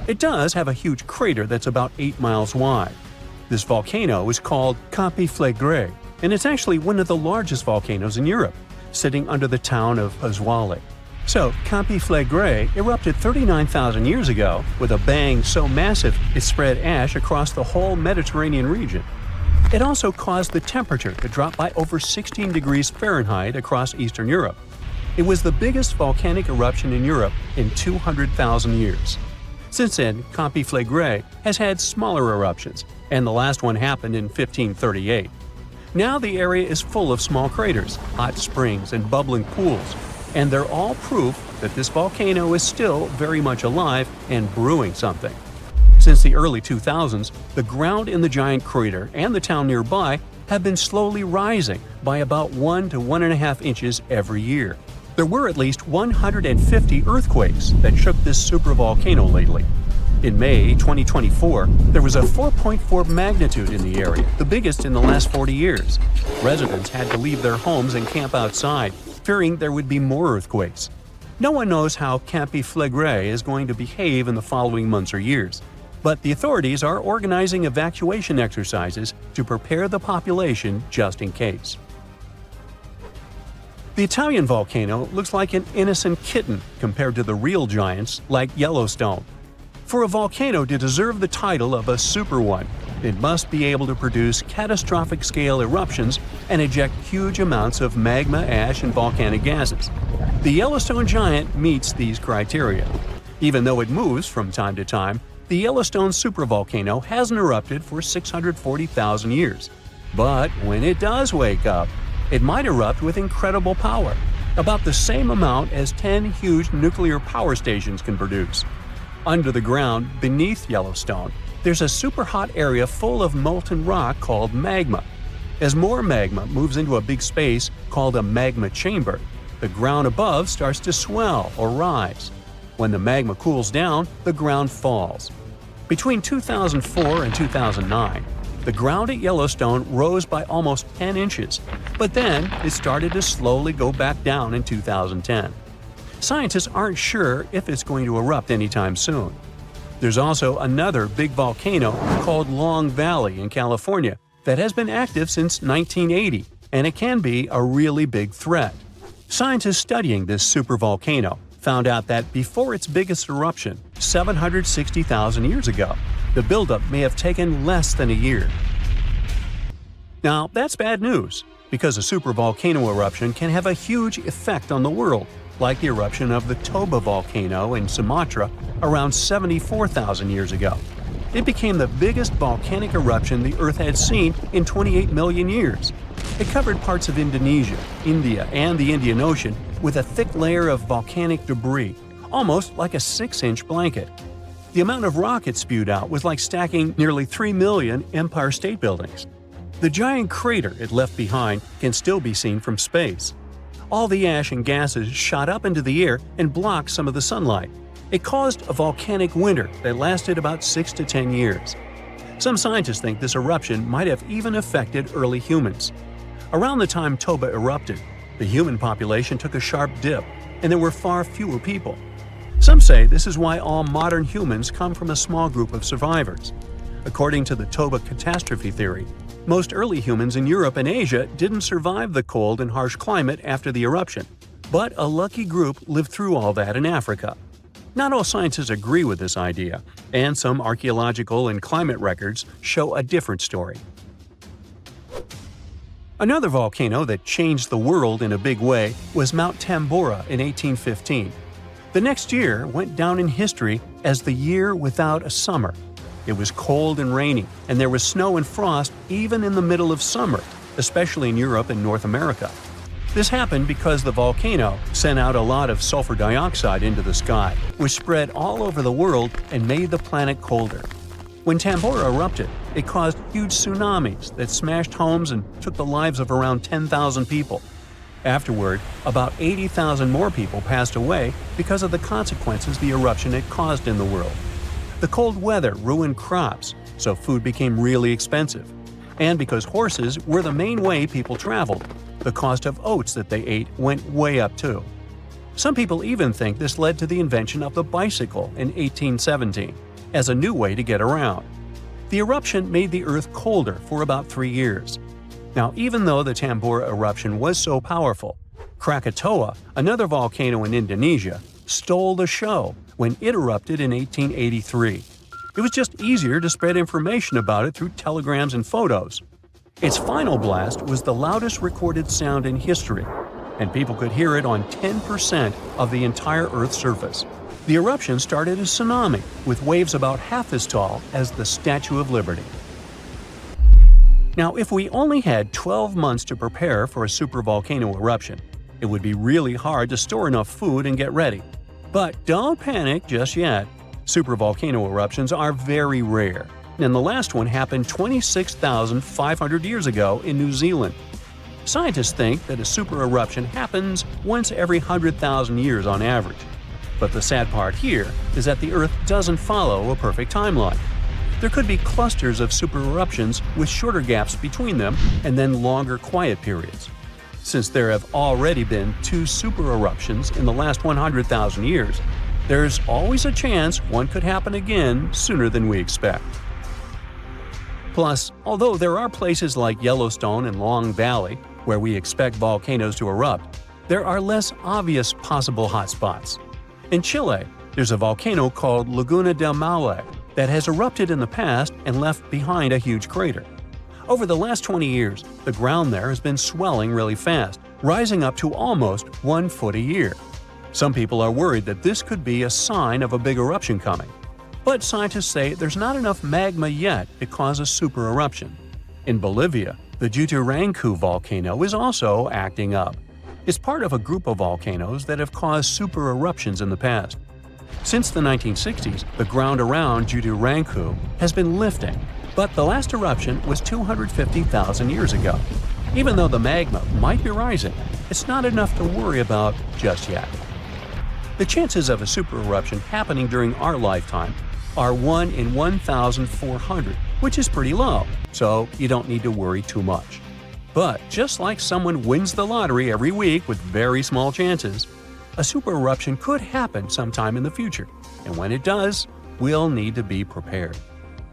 It does have a huge crater that's about 8 miles wide. This volcano is called Campi Flegrei, and it's actually one of the largest volcanoes in Europe, sitting under the town of Pozzuoli. So, Campi Flegrei erupted 39,000 years ago with a bang so massive it spread ash across the whole Mediterranean region. It also caused the temperature to drop by over 16 degrees Fahrenheit across Eastern Europe. It was the biggest volcanic eruption in Europe in 200,000 years. Since then, Campi Flegrei has had smaller eruptions, and the last one happened in 1538. Now the area is full of small craters, hot springs, and bubbling pools, and they're all proof that this volcano is still very much alive and brewing something. Since the early 2000s, the ground in the giant crater and the town nearby have been slowly rising by about 1 to 1.5 inches every year. There were at least 150 earthquakes that shook this supervolcano lately. In May 2024, there was a 4.4 magnitude in the area, the biggest in the last 40 years. Residents had to leave their homes and camp outside, fearing there would be more earthquakes. No one knows how Campi Flegrei is going to behave in the following months or years, but the authorities are organizing evacuation exercises to prepare the population just in case. The Italian volcano looks like an innocent kitten compared to the real giants like Yellowstone. For a volcano to deserve the title of a super one, it must be able to produce catastrophic-scale eruptions and eject huge amounts of magma, ash, and volcanic gases. The Yellowstone giant meets these criteria. Even though it moves from time to time, the Yellowstone supervolcano hasn't erupted for 640,000 years. But when it does wake up, it might erupt with incredible power, about the same amount as 10 huge nuclear power stations can produce. Under the ground, beneath Yellowstone, there's a super hot area full of molten rock called magma. As more magma moves into a big space called a magma chamber, the ground above starts to swell or rise. When the magma cools down, the ground falls. Between 2004 and 2009, the ground at Yellowstone rose by almost 10 inches, but then it started to slowly go back down in 2010. Scientists aren't sure if it's going to erupt anytime soon. There's also another big volcano called Long Valley in California that has been active since 1980, and it can be a really big threat. Scientists studying this supervolcano found out that before its biggest eruption, 760,000 years ago, the buildup may have taken less than a year. Now, that's bad news, because a supervolcano eruption can have a huge effect on the world, like the eruption of the Toba volcano in Sumatra around 74,000 years ago. It became the biggest volcanic eruption the Earth had seen in 28 million years. It covered parts of Indonesia, India, and the Indian Ocean with a thick layer of volcanic debris, almost like a 6-inch blanket. The amount of rock it spewed out was like stacking nearly 3 million Empire State Buildings. The giant crater it left behind can still be seen from space. All the ash and gases shot up into the air and blocked some of the sunlight. It caused a volcanic winter that lasted about 6 to 10 years. Some scientists think this eruption might have even affected early humans. Around the time Toba erupted, the human population took a sharp dip, and there were far fewer people. Some say this is why all modern humans come from a small group of survivors. According to the Toba catastrophe theory, most early humans in Europe and Asia didn't survive the cold and harsh climate after the eruption, but a lucky group lived through all that in Africa. Not all scientists agree with this idea, and some archaeological and climate records show a different story. Another volcano that changed the world in a big way was Mount Tambora in 1815. The next year went down in history as the year without a summer. It was cold and rainy, and there was snow and frost even in the middle of summer, especially in Europe and North America. This happened because the volcano sent out a lot of sulfur dioxide into the sky, which spread all over the world and made the planet colder. When Tambora erupted, it caused huge tsunamis that smashed homes and took the lives of around 10,000 people. Afterward, about 80,000 more people passed away because of the consequences the eruption had caused in the world. The cold weather ruined crops, so food became really expensive. And because horses were the main way people traveled, the cost of oats that they ate went way up too. Some people even think this led to the invention of the bicycle in 1817 as a new way to get around. The eruption made the Earth colder for about 3 years. Now, even though the Tambora eruption was so powerful, Krakatoa, another volcano in Indonesia, stole the show when it erupted in 1883. It was just easier to spread information about it through telegrams and photos. Its final blast was the loudest recorded sound in history, and people could hear it on 10% of the entire Earth's surface. The eruption started a tsunami with waves about half as tall as the Statue of Liberty. Now, if we only had 12 months to prepare for a supervolcano eruption, it would be really hard to store enough food and get ready. But don't panic just yet. Supervolcano eruptions are very rare, and the last one happened 26,500 years ago in New Zealand. Scientists think that a super eruption happens once every 100,000 years on average. But the sad part here is that the Earth doesn't follow a perfect timeline. There could be clusters of super eruptions with shorter gaps between them and then longer quiet periods. Since there have already been 2 super eruptions in the last 100,000 years, there's always a chance one could happen again sooner than we expect. Plus, although there are places like Yellowstone and Long Valley where we expect volcanoes to erupt, there are less obvious possible hotspots. In Chile, there's a volcano called Laguna del Maule that has erupted in the past and left behind a huge crater. Over the last 20 years, the ground there has been swelling really fast, rising up to almost 1 foot a year. Some people are worried that this could be a sign of a big eruption coming. But scientists say there's not enough magma yet to cause a super eruption. In Bolivia, the Juturancu volcano is also acting up. It's part of a group of volcanoes that have caused super eruptions in the past. Since the 1960s, the ground around Juturancu has been lifting, but the last eruption was 250,000 years ago. Even though the magma might be rising, it's not enough to worry about just yet. The chances of a super eruption happening during our lifetime are 1 in 1,400, which is pretty low, so you don't need to worry too much. But just like someone wins the lottery every week with very small chances, a super eruption could happen sometime in the future, and when it does, we'll need to be prepared.